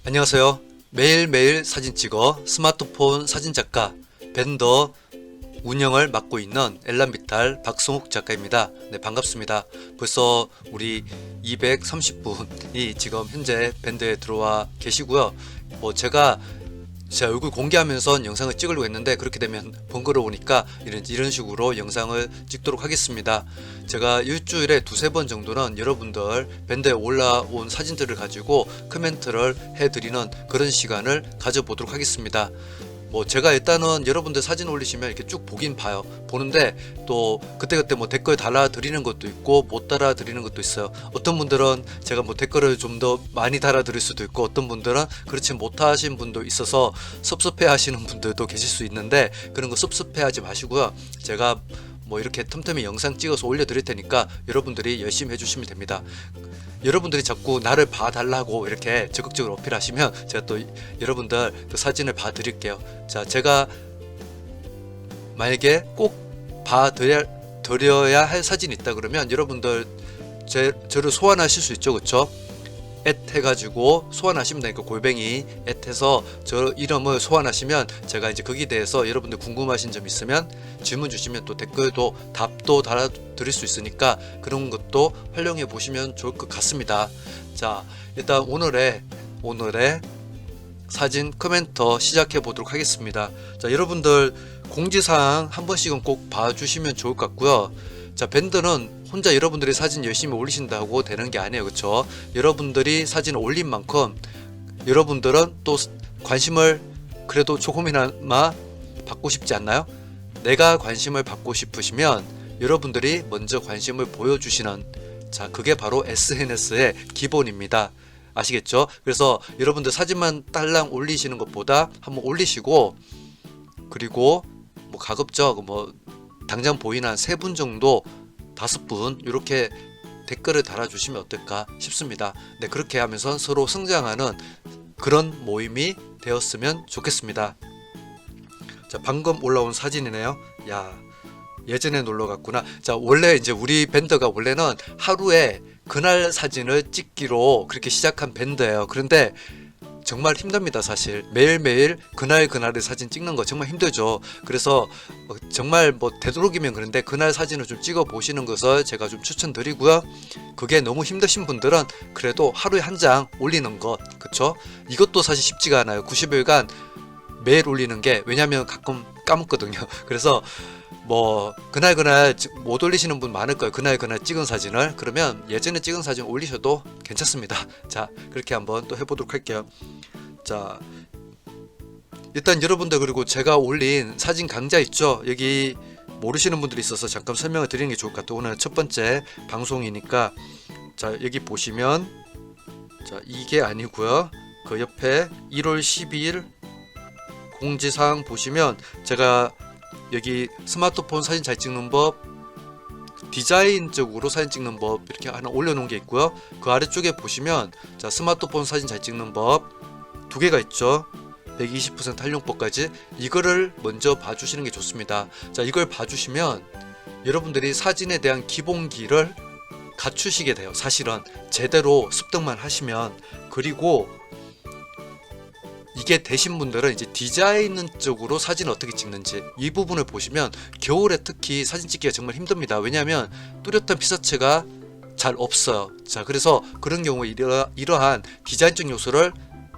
안녕하세요. 매일매일 사진 찍어 스마트폰 사진작가 밴더 운영을 맡고 있는 엘람비탈 박성욱 작가입니다. 네, 반갑습니다. 벌써 우리 230분이 지금 현재 밴드에 들어와 계시고요. 제가 제 얼굴 공개하면서 영상을 찍으려고 했는데 그렇게 되면 번거로우니까 이런 식으로 영상을 찍도록 하겠습니다. 제가 일주일에 두세 번 정도는 여러분들 밴드에 올라온 사진들을 가지고 코멘트를 해드리는 그런 시간을 가져보도록 하겠습니다. 제가 일단은 여러분들 사진 올리시면 이렇게 쭉 보긴 봐요. 보는데 또 그때그때 댓글 달아드리는 것도 있고 못 달아드리는 것도 있어요. 어떤 분들은 제가 댓글을 좀 더 많이 달아드릴 수도 있고 어떤 분들은 그렇지 못하신 분도 있어서 섭섭해 하시는 분들도 계실 수 있는데 그런 거 섭섭해 하지 마시고요. 제가 이렇게 틈틈이 영상 찍어서 올려드릴 테니까 여러분들이 열심히 해주시면 됩니다. 여러분들이 자꾸 나를 봐달라고 이렇게 적극적으로 어필하시면 제가 또 여러분들 그 사진을 봐드릴게요. 자, 제가 만약에 꼭 봐드려야 할 사진이 있다 그러면 여러분들 저를 소환하실 수 있죠, 그쵸? 해가지고 소환하시면 되니까 골뱅이 해서 저 이름을 소환하시면 제가 이제 거기에 대해서 여러분들 궁금하신 점 있으면 질문 주시면 또 댓글도 답도 달아드릴 수 있으니까 그런 것도 활용해 보시면 좋을 것 같습니다. 자, 일단 오늘의 사진 코멘터 시작해 보도록 하겠습니다. 자, 여러분들 공지사항 한 번씩은 꼭 봐주시면 좋을 것 같고요. 자, 밴드는 혼자 여러분들이 사진 열심히 올리신다고 되는 게 아니에요, 그쵸? 여러분들이 사진을 올린 만큼 여러분들은 또 관심을 그래도 조금이나마 받고 싶지 않나요? 내가 관심을 받고 싶으시면 여러분들이 먼저 관심을 보여주시는, 자, 그게 바로 SNS의 기본입니다. 아시겠죠? 그래서 여러분들 사진만 딸랑 올리시는 것보다 한번 올리시고, 그리고 가급적 당장 보이는 한 3분 정도 5분 이렇게 댓글을 달아주시면 어떨까 싶습니다. 네, 그렇게 하면서 서로 성장하는 그런 모임이 되었으면 좋겠습니다. 자, 방금 올라온 사진이네요. 야, 예전에 놀러 갔구나. 자, 원래 이제 우리 밴드가 원래는 하루에 그날 사진을 찍기로 그렇게 시작한 밴드예요. 그런데 정말 힘듭니다. 사실 매일매일 그날의 사진 찍는 거 정말 힘들죠. 그래서 정말 되도록이면 그런데 그날 사진을 좀 찍어 보시는 것을 제가 좀 추천드리고요. 그게 너무 힘드신 분들은 그래도 하루에 한 장 올리는 것, 그쵸? 이것도 사실 쉽지가 않아요. 90일간 매일 올리는 게, 왜냐면 가끔 까먹거든요. 그래서 그날 못 올리시는 분 많을 거예요. 그날 찍은 사진을. 그러면 예전에 찍은 사진 올리셔도 괜찮습니다. 자, 그렇게 한번 또 해보도록 할게요. 자, 일단 여러분들, 그리고 제가 올린 사진 강좌 있죠? 여기 모르시는 분들이 있어서 잠깐 설명을 드리는 게 좋을 것 같아요. 오늘 첫 번째 방송이니까. 자, 여기 보시면, 자, 이게 아니고요. 그 옆에 1월 12일 공지사항 보시면 제가 여기 스마트폰 사진 잘 찍는 법, 디자인적으로 사진 찍는 법 이렇게 하나 올려놓은 게 있고요. 그 아래쪽에 보시면, 자, 스마트폰 사진 잘 찍는 법 2개가 있죠. 120% 활용법까지. 이거를 먼저 봐주시는 게 좋습니다. 자, 이걸 봐주시면 여러분들이 사진에 대한 기본기를 갖추시게 돼요. 사실은 제대로 습득만 하시면. 그리고 이게 되신 분들은 이제 디자인적으로 사진을 어떻게 찍는지 이 부분을 보시면 겨울에 특히 사진 찍기가 정말 힘듭니다. 왜냐하면 뚜렷한 피사체가 잘 없어요. 자, 그래서 그런 경우에 이러한 디자인적 요소를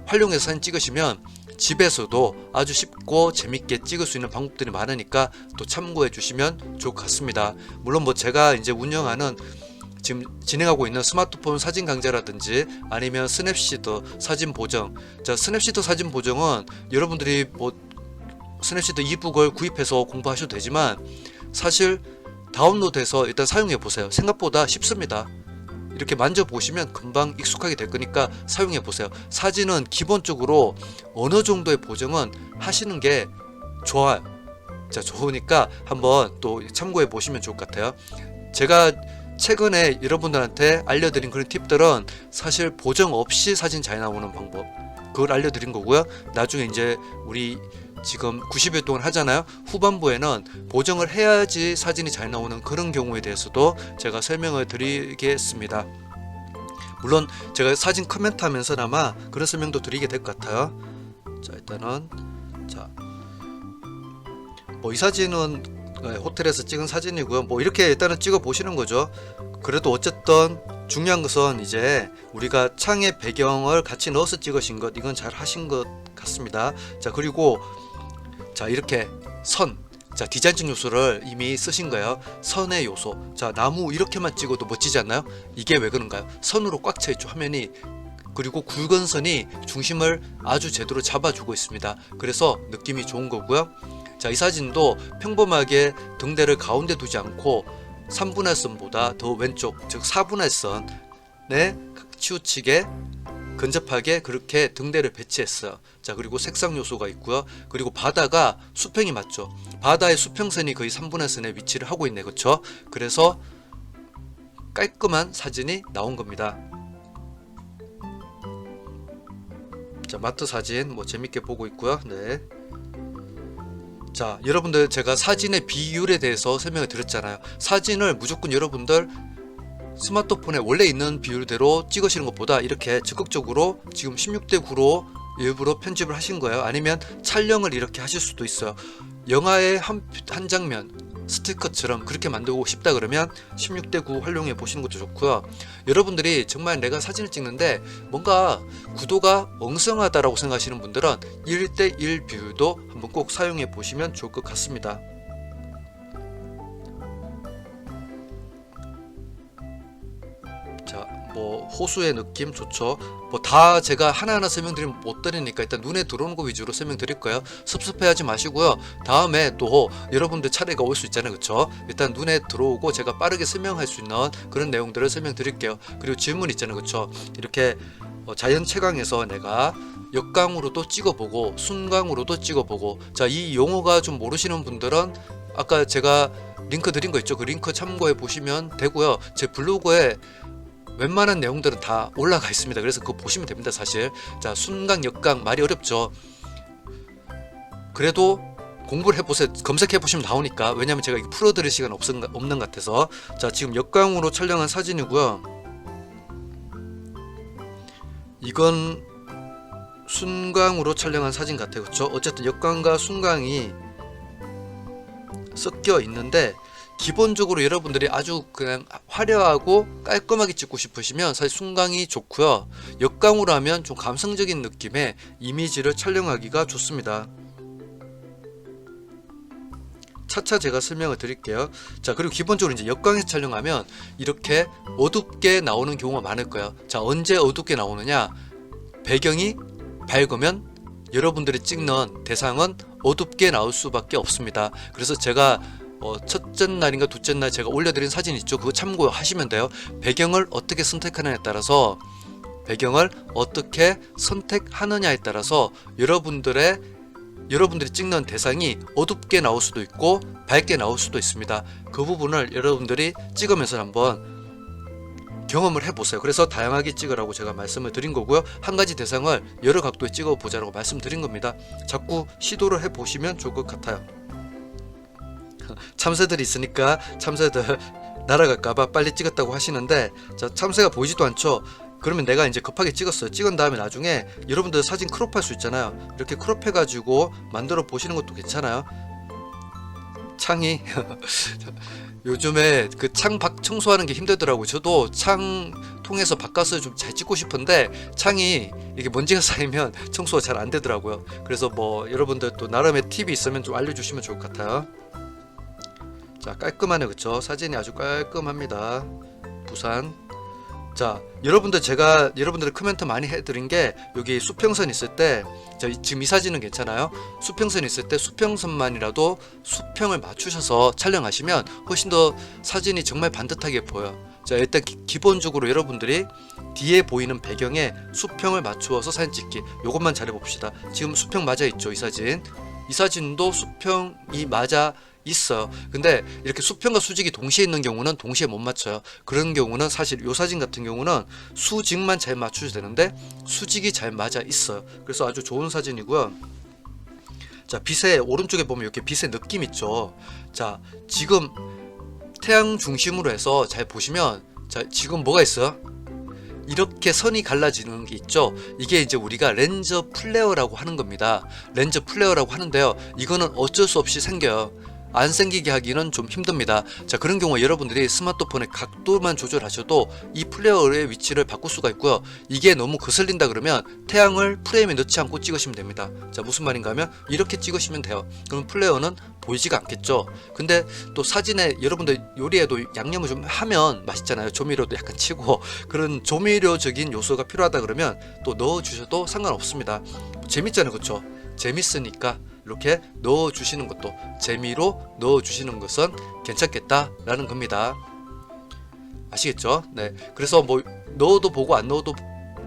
활용해서 사진 찍으시면 집에서도 아주 쉽고 재밌게 찍을 수 있는 방법들이 많으니까 또 참고해 주시면 좋을 것 같습니다. 물론 제가 이제 운영하는, 지금 진행하고 있는 스마트폰 사진 강좌라든지 아니면 스냅시드 사진 보정. 자, 스냅시드 사진 보정은 여러분들이 스냅시드 이북을 구입해서 공부하셔도 되지만 사실 다운로드해서 일단 사용해 보세요. 생각보다 쉽습니다. 이렇게 만져보시면 금방 익숙하게 될 거니까 사용해 보세요. 사진은 기본적으로 어느 정도의 보정은 하시는 게 좋아요. 자, 좋으니까 한번 또 참고해 보시면 좋을 것 같아요. 제가 최근에 여러분들한테 알려드린 그런 팁들은 사실 보정 없이 사진 잘 나오는 방법, 그걸 알려드린 거고요. 나중에 이제 우리 지금 90일 동안 하잖아요. 후반부에는 보정을 해야지 사진이 잘 나오는 그런 경우에 대해서도 제가 설명을 드리겠습니다. 물론 제가 사진 코멘트 하면서나마 그런 설명도 드리게 될 것 같아요. 자, 일단은 자, 뭐 이 사진은 호텔에서 찍은 사진이고요. 뭐 이렇게 일단은 찍어 보시는 거죠. 그래도 어쨌든 중요한 것은 이제 우리가 창의 배경을 같이 넣어서 찍으신 것, 이건 잘 하신 것 같습니다. 자, 그리고 자, 이렇게 선, 자, 디자인적 요소를 이미 쓰신 거예요. 선의 요소. 자, 나무 이렇게만 찍어도 멋지지 않나요? 이게 왜 그런가요? 선으로 꽉 차 있죠, 화면이. 그리고 굵은 선이 중심을 아주 제대로 잡아주고 있습니다. 그래서 느낌이 좋은 거고요. 자, 이 사진도 평범하게 등대를 가운데 두지 않고 3분할 선보다 더 왼쪽, 즉 4분할 선에 치우치게 근접하게 그렇게 등대를 배치했어요. 자, 그리고 색상 요소가 있고요. 그리고 바다가 수평이 맞죠. 바다의 수평선이 거의 3분할 선에 위치를 하고 있네, 그렇죠? 그래서 깔끔한 사진이 나온 겁니다. 자, 마트 사진 뭐 재밌게 보고 있고요. 네. 자, 여러분들 제가 사진의 비율에 대해서 설명을 드렸잖아요. 사진을 무조건 여러분들 스마트폰에 원래 있는 비율대로 찍으시는 것보다 이렇게 적극적으로 지금 16대 9로 일부러 편집을 하신 거예요. 아니면 촬영을 이렇게 하실 수도 있어요. 영화의 한 장면 스티커처럼 그렇게 만들고 싶다 그러면 16대 9 활용해 보시는 것도 좋고요. 여러분들이 정말 내가 사진을 찍는데 뭔가 구도가 엉성하다라고 생각하시는 분들은 1대 1 비율도 한번 꼭 사용해 보시면 좋을 것 같습니다. 자, 뭐 호수의 느낌 좋죠. 뭐 다 제가 하나하나 설명드리면 못 드리니까 일단 눈에 들어오는 거 위주로 설명드릴 거예요. 섭섭해하지 마시고요. 다음에 또 여러분들 차례가 올 수 있잖아요, 그렇죠? 일단 눈에 들어오고 제가 빠르게 설명할 수 있는 그런 내용들을 설명드릴게요. 그리고 질문 있잖아요, 그렇죠? 이렇게 자연 채광에서 내가 역광으로도 찍어보고 순광으로도 찍어보고, 자, 이 용어가 좀 모르시는 분들은 아까 제가 링크 드린 거 있죠? 그 링크 참고해 보시면 되고요. 제 블로그에 웬만한 내용들은 다 올라가 있습니다. 그래서 그거 보시면 됩니다, 사실. 자, 순강, 역강 말이 어렵죠. 그래도 공부를 해보세요. 검색해보시면 나오니까. 왜냐면 제가 이거 풀어드릴 시간 없는 것 같아서. 자, 지금 역광으로 촬영한 사진이고요. 이건 순광으로 촬영한 사진 같아요, 그렇죠? 어쨌든 역광과 순광이 섞여 있는데, 기본적으로 여러분들이 아주 그냥 화려하고 깔끔하게 찍고 싶으시면 사실 순광이 좋고요. 역광으로 하면 좀 감성적인 느낌의 이미지를 촬영하기가 좋습니다. 차차 제가 설명을 드릴게요. 자, 그리고 기본적으로 이제 역광에서 촬영하면 이렇게 어둡게 나오는 경우가 많을 거예요. 자, 언제 어둡게 나오느냐? 배경이 밝으면 여러분들이 찍는 대상은 어둡게 나올 수밖에 없습니다. 그래서 제가 첫째 날인가 둘째 날 제가 올려드린 사진 있죠? 그거 참고하시면 돼요. 배경을 어떻게 선택하느냐에 따라서, 배경을 어떻게 선택하느냐에 따라서 여러분들이 찍는 대상이 어둡게 나올 수도 있고 밝게 나올 수도 있습니다. 그 부분을 여러분들이 찍으면서 한번 경험을 해보세요. 그래서 다양하게 찍으라고 제가 말씀을 드린 거고요. 한 가지 대상을 여러 각도에 찍어보자라고 말씀드린 겁니다. 자꾸 시도를 해보시면 좋을 것 같아요. 참새들이 있으니까 참새들 날아갈까봐 빨리 찍었다고 하시는데, 자, 참새가 보이지도 않죠? 그러면 내가 이제 급하게 찍었어요. 찍은 다음에 나중에 여러분들 사진 크롭할 수 있잖아요. 이렇게 크롭해가지고 만들어 보시는 것도 괜찮아요. 창이 요즘에 그 창 밖 청소하는 게 힘들더라고요. 저도 창 통해서 바깥을 좀 잘 찍고 싶은데 창이 이게 먼지가 쌓이면 청소가 잘 안 되더라고요. 그래서 뭐 여러분들 또 나름의 팁이 있으면 좀 알려주시면 좋을 것 같아요. 자, 깔끔하네, 그쵸? 사진이 아주 깔끔합니다. 부산. 자, 제가 여러분들 코멘트 많이 해드린 게 여기 수평선 있을 때, 자, 지금 이 사진은 괜찮아요? 수평선 있을 때 수평선만이라도 수평을 맞추셔서 촬영하시면 훨씬 더 사진이 정말 반듯하게 보여요. 자, 일단 기본적으로 여러분들이 뒤에 보이는 배경에 수평을 맞추어서 사진 찍기, 요것만 잘해봅시다. 지금 수평 맞아 있죠, 이 사진? 이 사진도 수평이 맞아 있어요. 근데 이렇게 수평과 수직이 동시에 있는 경우는 동시에 못 맞춰요. 그런 경우는 사실 요 사진 같은 경우는 수직만 잘 맞추셔야 되는데 수직이 잘 맞아 있어요. 그래서 아주 좋은 사진이고요. 자, 빛의 오른쪽에 보면 이렇게 빛의 느낌 있죠. 자, 지금 태양 중심으로 해서 잘 보시면, 자, 지금 뭐가 있어요? 이렇게 선이 갈라지는 게 있죠. 이게 이제 우리가 렌저 플레어라고 하는 겁니다. 렌저 플레어라고 하는데요. 이거는 어쩔 수 없이 생겨요. 안 생기게 하기는 좀 힘듭니다. 자, 그런 경우에 여러분들이 스마트폰의 각도만 조절하셔도 이 플레어의 위치를 바꿀 수가 있고요. 이게 너무 거슬린다 그러면 태양을 프레임에 넣지 않고 찍으시면 됩니다. 자, 무슨 말인가 하면 이렇게 찍으시면 돼요. 그럼 플레어는 보이지가 않겠죠. 근데 또 사진에 여러분들 요리에도 양념을 좀 하면 맛있잖아요. 조미료도 약간 치고 그런 조미료적인 요소가 필요하다 그러면 또 넣어주셔도 상관없습니다. 재밌잖아요, 그렇죠? 재밌으니까 이렇게 넣어주시는 것도, 재미로 넣어주시는 것은 괜찮겠다라는 겁니다. 아시겠죠? 네. 그래서 뭐 넣어도 보고 안 넣어도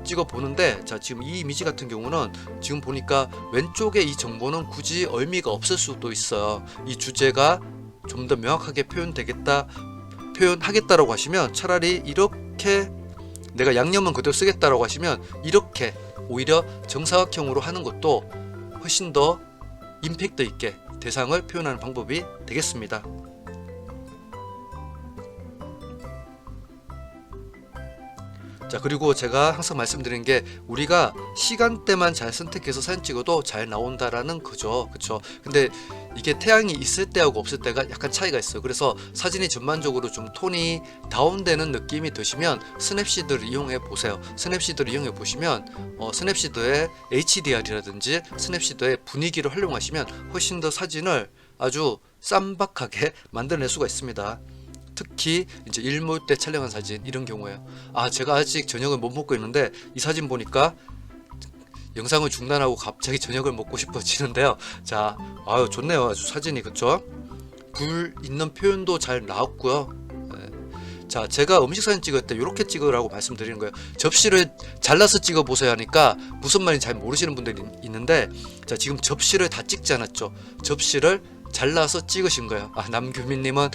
찍어 보는데, 자, 지금 이 이미지 같은 경우는 지금 보니까 왼쪽에 이 정보는 굳이 의미가 없을 수도 있어요. 이 주제가 좀 더 명확하게 표현하겠다라고 하시면 차라리 이렇게, 내가 양념은 그대로 쓰겠다라고 하시면 이렇게 오히려 정사각형으로 하는 것도 훨씬 더 임팩트 있게 대상을 표현하는 방법이 되겠습니다. 자, 그리고 제가 항상 말씀드리는 게 우리가 시간대만 잘 선택해서 사진 찍어도 잘 나온다라는 거죠. 그쵸? 근데 이게 태양이 있을 때하고 없을 때가 약간 차이가 있어요. 그래서 사진이 전반적으로 좀 톤이 다운되는 느낌이 드시면 스냅시드를 이용해 보세요. 스냅시드를 이용해 보시면 스냅시드의 HDR이라든지 스냅시드의 분위기를 활용하시면 훨씬 더 사진을 아주 쌈박하게 만들어낼 수가 있습니다. 특히 이제 일 몰 때 촬영한 사진, 이런 경우에요. 아, 제가 아직 저녁을 못 먹고 있는데 이 사진 보니까 영상을 중단하고 갑자기 저녁을 먹고 싶어지는데요. 자, 아유, 좋네요. 아주 사진이, 그쵸? 불 있는 표현도 잘 나왔고요. 네. 자, 제가 음식 사진 찍을 때 이렇게 찍으라고 말씀드리는 거예요. 접시를 잘라서 찍어 보세요 하니까 무슨 말인지 잘 모르시는 분들이 있는데, 자, 지금 접시를 다 찍지 않았죠. 접시를 잘라서 찍으신 거예요. 아, 남규민님은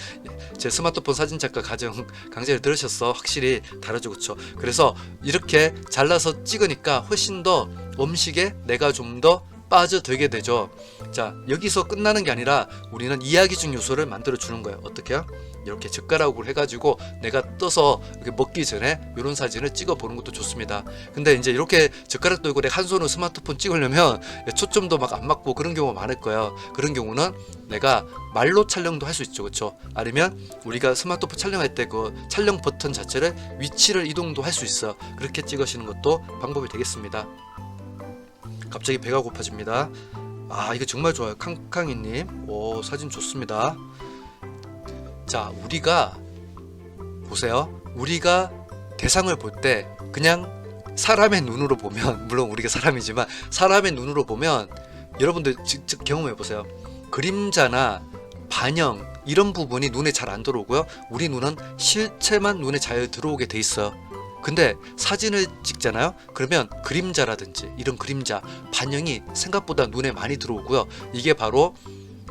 제 스마트폰 사진작가 가정 강좌를 들으셔서 확실히 다르죠, 그쵸? 그래서 이렇게 잘라서 찍으니까 훨씬 더 음식에 내가 좀 더 빠져들게 되죠. 자, 여기서 끝나는 게 아니라 우리는 이야기 중 요소를 만들어 주는 거예요. 어떻게요? 이렇게 젓가락으로 해가지고 내가 떠서 이렇게 먹기 전에 이런 사진을 찍어 보는 것도 좋습니다. 근데 이제 이렇게 젓가락 들고 내가 한 손으로 스마트폰 찍으려면 초점도 막 안 맞고 그런 경우가 많을 거예요. 그런 경우는 내가 말로 촬영도 할 수 있죠, 그렇죠? 아니면 우리가 스마트폰 촬영할 때 그 촬영 버튼 자체를 위치를 이동도 할 수 있어요. 그렇게 찍으시는 것도 방법이 되겠습니다. 갑자기 배가 고파집니다. 아, 이거 정말 좋아요. 캉캉이님, 오, 사진 좋습니다. 자, 우리가 보세요. 우리가 대상을 볼 때 그냥 사람의 눈으로 보면, 물론 우리가 사람이지만 사람의 눈으로 보면, 여러분들 직접 경험해 보세요. 그림자나 반영 이런 부분이 눈에 잘 안 들어오고요. 우리 눈은 실체만 눈에 잘 들어오게 돼 있어요. 근데 사진을 찍잖아요. 그러면 그림자라든지 이런 그림자, 반영이 생각보다 눈에 많이 들어오고요. 이게 바로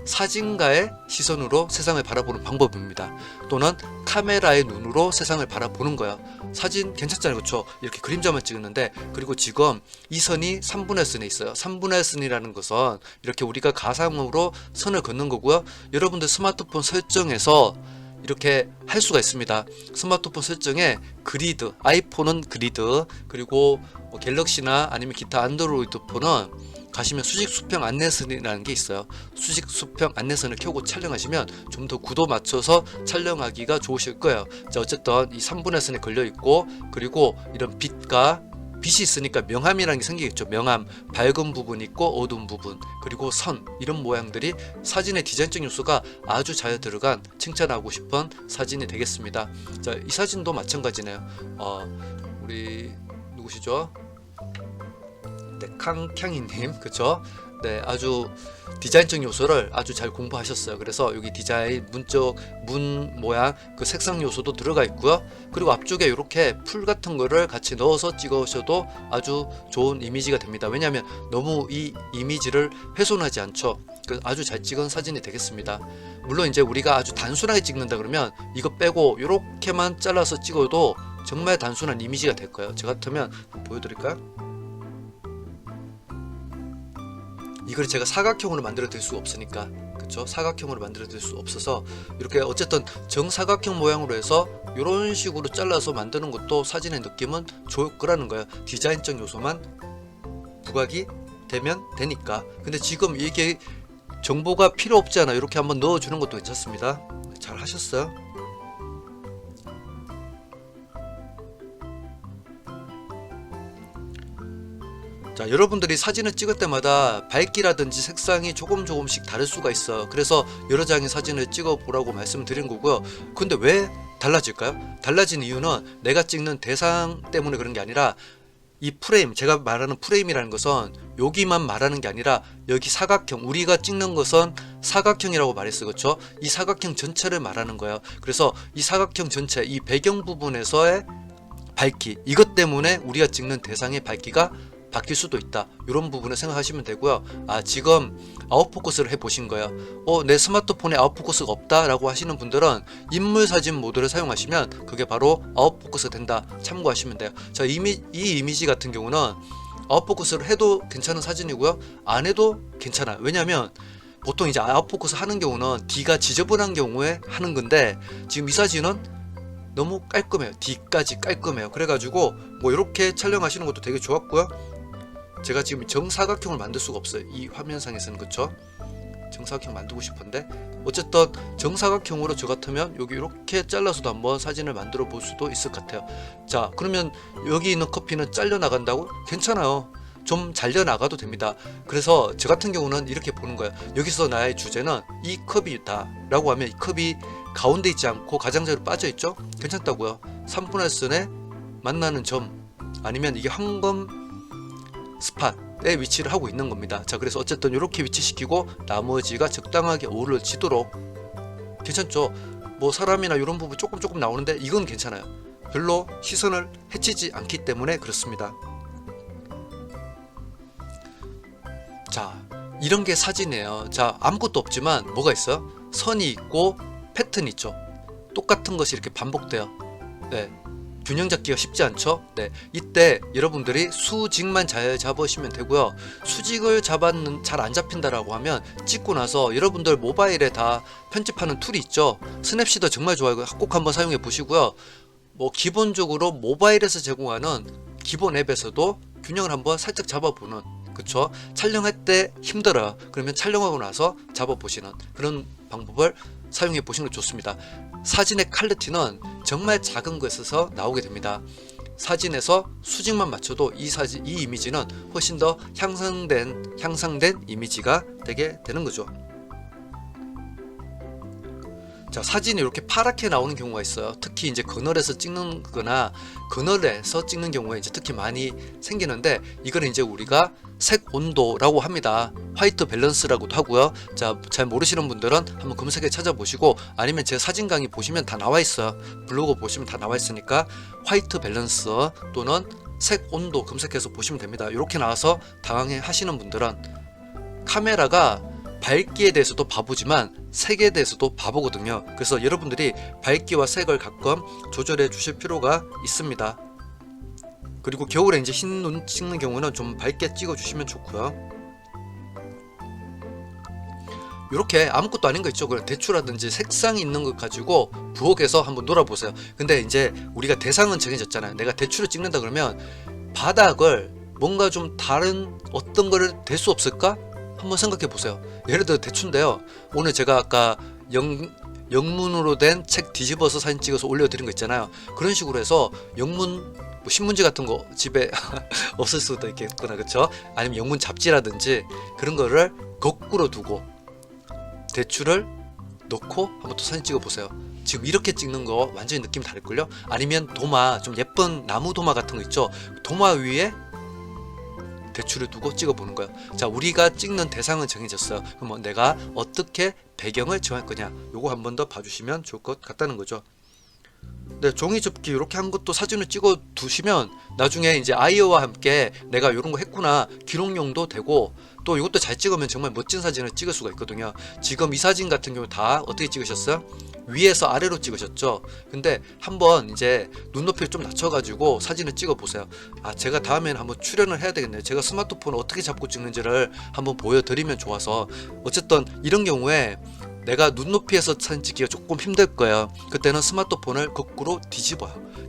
사진가의 시선으로 세상을 바라보는 방법입니다. 또는 카메라의 눈으로 세상을 바라보는 거예요. 사진 괜찮잖아요, 그렇죠? 이렇게 그림자만 찍었는데, 그리고 지금 이 선이 3분의 선에 있어요. 3분의 선이라는 것은 이렇게 우리가 가상으로 선을 긋는 거고요. 여러분들 스마트폰 설정에서 이렇게 할 수가 있습니다. 스마트폰 설정에 그리드, 아이폰은 그리드, 그리고 갤럭시나 아니면 기타 안드로이드 폰은 가시면 수직 수평 안내선이라는 게 있어요. 수직 수평 안내선을 켜고 촬영하시면 좀 더 구도 맞춰서 촬영하기가 좋으실 거예요. 자, 어쨌든 이 3분의 선에 걸려 있고, 그리고 이런 빛이 있으니까 명암이라는 게 생기겠죠. 명암, 밝은 부분 있고 어두운 부분, 그리고 선, 이런 모양들이 사진의 디자인적 요소가 아주 잘 들어간 칭찬하고 싶은 사진이 되겠습니다. 자, 이 사진도 마찬가지네요. 우리 누구시죠? 네, 캉캉이님, 그쵸? 네, 아주 디자인적 요소를 아주 잘 공부하셨어요. 그래서 여기 디자인, 문 모양, 그 색상 요소도 들어가 있고요. 그리고 앞쪽에 이렇게 풀 같은 거를 같이 넣어서 찍으셔도 아주 좋은 이미지가 됩니다. 왜냐하면 너무 이 이미지를 훼손하지 않죠. 아주 잘 찍은 사진이 되겠습니다. 물론 이제 우리가 아주 단순하게 찍는다 그러면 이거 빼고 이렇게만 잘라서 찍어도 정말 단순한 이미지가 될 거예요. 저 같으면 보여드릴까요? 이걸 제가 사각형으로 만들어 드릴 수가 없으니까, 그쵸? 사각형으로 만들어 드릴 수 없어서 이렇게 어쨌든 정사각형 모양으로 해서 이런 식으로 잘라서 만드는 것도 사진의 느낌은 좋을 거라는 거예요. 디자인적 요소만 부각이 되면 되니까. 근데 지금 이게 정보가 필요 없지 않아. 이렇게 한번 넣어주는 것도 괜찮습니다. 잘 하셨어요. 자, 여러분들이 사진을 찍을 때마다 밝기라든지 색상이 조금씩 다를 수가 있어. 그래서 여러 장의 사진을 찍어 보라고 말씀드린 거고요. 근데 왜 달라질까요? 달라진 이유는 내가 찍는 대상 때문에 그런 게 아니라 이 프레임, 제가 말하는 프레임이라는 것은 여기만 말하는 게 아니라 여기 사각형, 우리가 찍는 것은 사각형이라고 말했어, 그렇죠? 이 사각형 전체를 말하는 거예요. 그래서 이 사각형 전체, 이 배경 부분에서의 밝기, 이것 때문에 우리가 찍는 대상의 밝기가 바뀔 수도 있다. 이런 부분을 생각하시면 되고요. 아, 지금 아웃포커스를 해보신 거예요. 내 스마트폰에 아웃포커스가 없다 라고 하시는 분들은 인물사진 모드를 사용하시면 그게 바로 아웃포커스 된다. 참고하시면 돼요. 자, 이 이미지 같은 경우는 아웃포커스를 해도 괜찮은 사진이고요, 안 해도 괜찮아요. 왜냐면 보통 이제 아웃포커스 하는 경우는 D가 지저분한 경우에 하는 건데, 지금 이 사진은 너무 깔끔해요. D까지 깔끔해요. 그래가지고 뭐 이렇게 촬영하시는 것도 되게 좋았고요. 제가 지금 정사각형을 만들 수가 없어요, 이 화면상에서는. 그쵸? 정사각형 만들고 싶은데 어쨌든 정사각형으로 저 같으면 여기 이렇게 잘라서도 한번 사진을 만들어 볼 수도 있을 것 같아요. 자, 그러면 여기 있는 커피는 잘려 나간다고? 괜찮아요. 좀 잘려 나가도 됩니다. 그래서 저 같은 경우는 이렇게 보는 거예요. 여기서 나의 주제는 이 컵이다 라고 하면 이 컵이 가운데 있지 않고 가장자리로 빠져 있죠? 괜찮다고요. 3분할선에 만나는 점, 아니면 이게 황금 스팟에 위치를 하고 있는 겁니다. 자, 그래서 어쨌든 이렇게 위치시키고 나머지가 적당하게 어우러지도록. 괜찮죠? 뭐 사람이나 이런 부분 조금 나오는데 이건 괜찮아요. 별로 시선을 해치지 않기 때문에 그렇습니다. 자, 이런 게 사진이에요. 자, 아무것도 없지만 뭐가 있어요? 선이 있고 패턴이 있죠. 똑같은 것이 이렇게 반복돼요. 네, 균형 잡기가 쉽지 않죠. 네, 이때 여러분들이 수직만 잘 잡으시면 되고요. 수직을 잡았는 잘 안 잡힌다라고 하면 찍고 나서 여러분들 모바일에 다 편집하는 툴이 있죠. 스냅시더 정말 좋아요. 꼭 한번 사용해 보시고요. 뭐 기본적으로 모바일에서 제공하는 기본 앱에서도 균형을 한번 살짝 잡아보는, 그쵸? 촬영할 때 힘들어요. 그러면 촬영하고 나서 잡아보시는 그런 방법을 사용해 보시는 게 좋습니다. 사진의 퀄리티는 정말 작은 것에서 나오게 됩니다. 사진에서 수직만 맞춰도 이 이미지는 훨씬 더 향상된 이미지가 되게 되는 거죠. 자, 사진이 이렇게 파랗게 나오는 경우가 있어요. 특히 이제 그늘에서 찍는 거나 그늘에서 찍는 경우에 이제 특히 많이 생기는데, 이거는 이제 우리가 색 온도라고 합니다. 화이트 밸런스라고도 하고요. 자, 잘 모르시는 분들은 한번 검색해 찾아보시고, 아니면 제 사진 강의 보시면 다 나와 있어요. 블로그 보시면 다 나와 있으니까 화이트 밸런스 또는 색 온도 검색해서 보시면 됩니다. 이렇게 나와서 당황해 하시는 분들은 카메라가 밝기에 대해서도 바보지만 색에 대해서도 바보거든요. 그래서 여러분들이 밝기와 색을 가끔 조절해 주실 필요가 있습니다. 그리고 겨울에 이제 흰 눈 찍는 경우는 좀 밝게 찍어 주시면 좋고요. 이렇게 아무것도 아닌 거 있죠. 그냥 대추라든지 색상이 있는 것 가지고 부엌에서 한번 놀아보세요. 근데 이제 우리가 대상은 정해졌잖아요. 내가 대추를 찍는다 그러면 바닥을 뭔가 좀 다른 어떤 거를 댈 수 없을까? 한번 생각해 보세요. 예를 들어 대추인데요. 오늘 제가 아까 영문으로 된 책 뒤집어서 사진 찍어서 올려드린 거 있잖아요. 그런 식으로 해서 영문 뭐 신문지 같은 거 집에 없을 수도 있겠구나, 그쵸? 아니면 영문 잡지라든지 그런 거를 거꾸로 두고 대추를 넣고 한번 또 사진 찍어 보세요. 지금 이렇게 찍는 거 완전히 느낌 다를걸요? 아니면 도마, 좀 예쁜 나무 도마 같은 거 있죠? 도마 위에 대추를 두고 찍어보는 거예요. 자, 우리가 찍는 대상은 정해졌어요. 그럼 내가 어떻게 배경을 정할 거냐, 요거 한 번 더 봐주시면 좋을 것 같다는 거죠. 네, 종이 접기 이렇게 한 것도 사진을 찍어 두시면 나중에 이제 아이와 함께 내가 이런 거 했구나 기록용도 되고, 또 이것도 잘 찍으면 정말 멋진 사진을 찍을 수가 있거든요. 지금 이 사진 같은 경우 다 어떻게 찍으셨어요? 위에서 아래로 찍으셨죠. 근데 한번 이제 눈높이를 좀 낮춰가지고 사진을 찍어 보세요. 아, 제가 다음에는 한번 출연을 해야 되겠네요. 제가 스마트폰을 어떻게 잡고 찍는지를 한번 보여드리면 좋아서. 어쨌든 이런 경우에 내가 눈높이에서 사진 찍기가 조금 힘들 거예요. 그때는 스마트폰을 거꾸로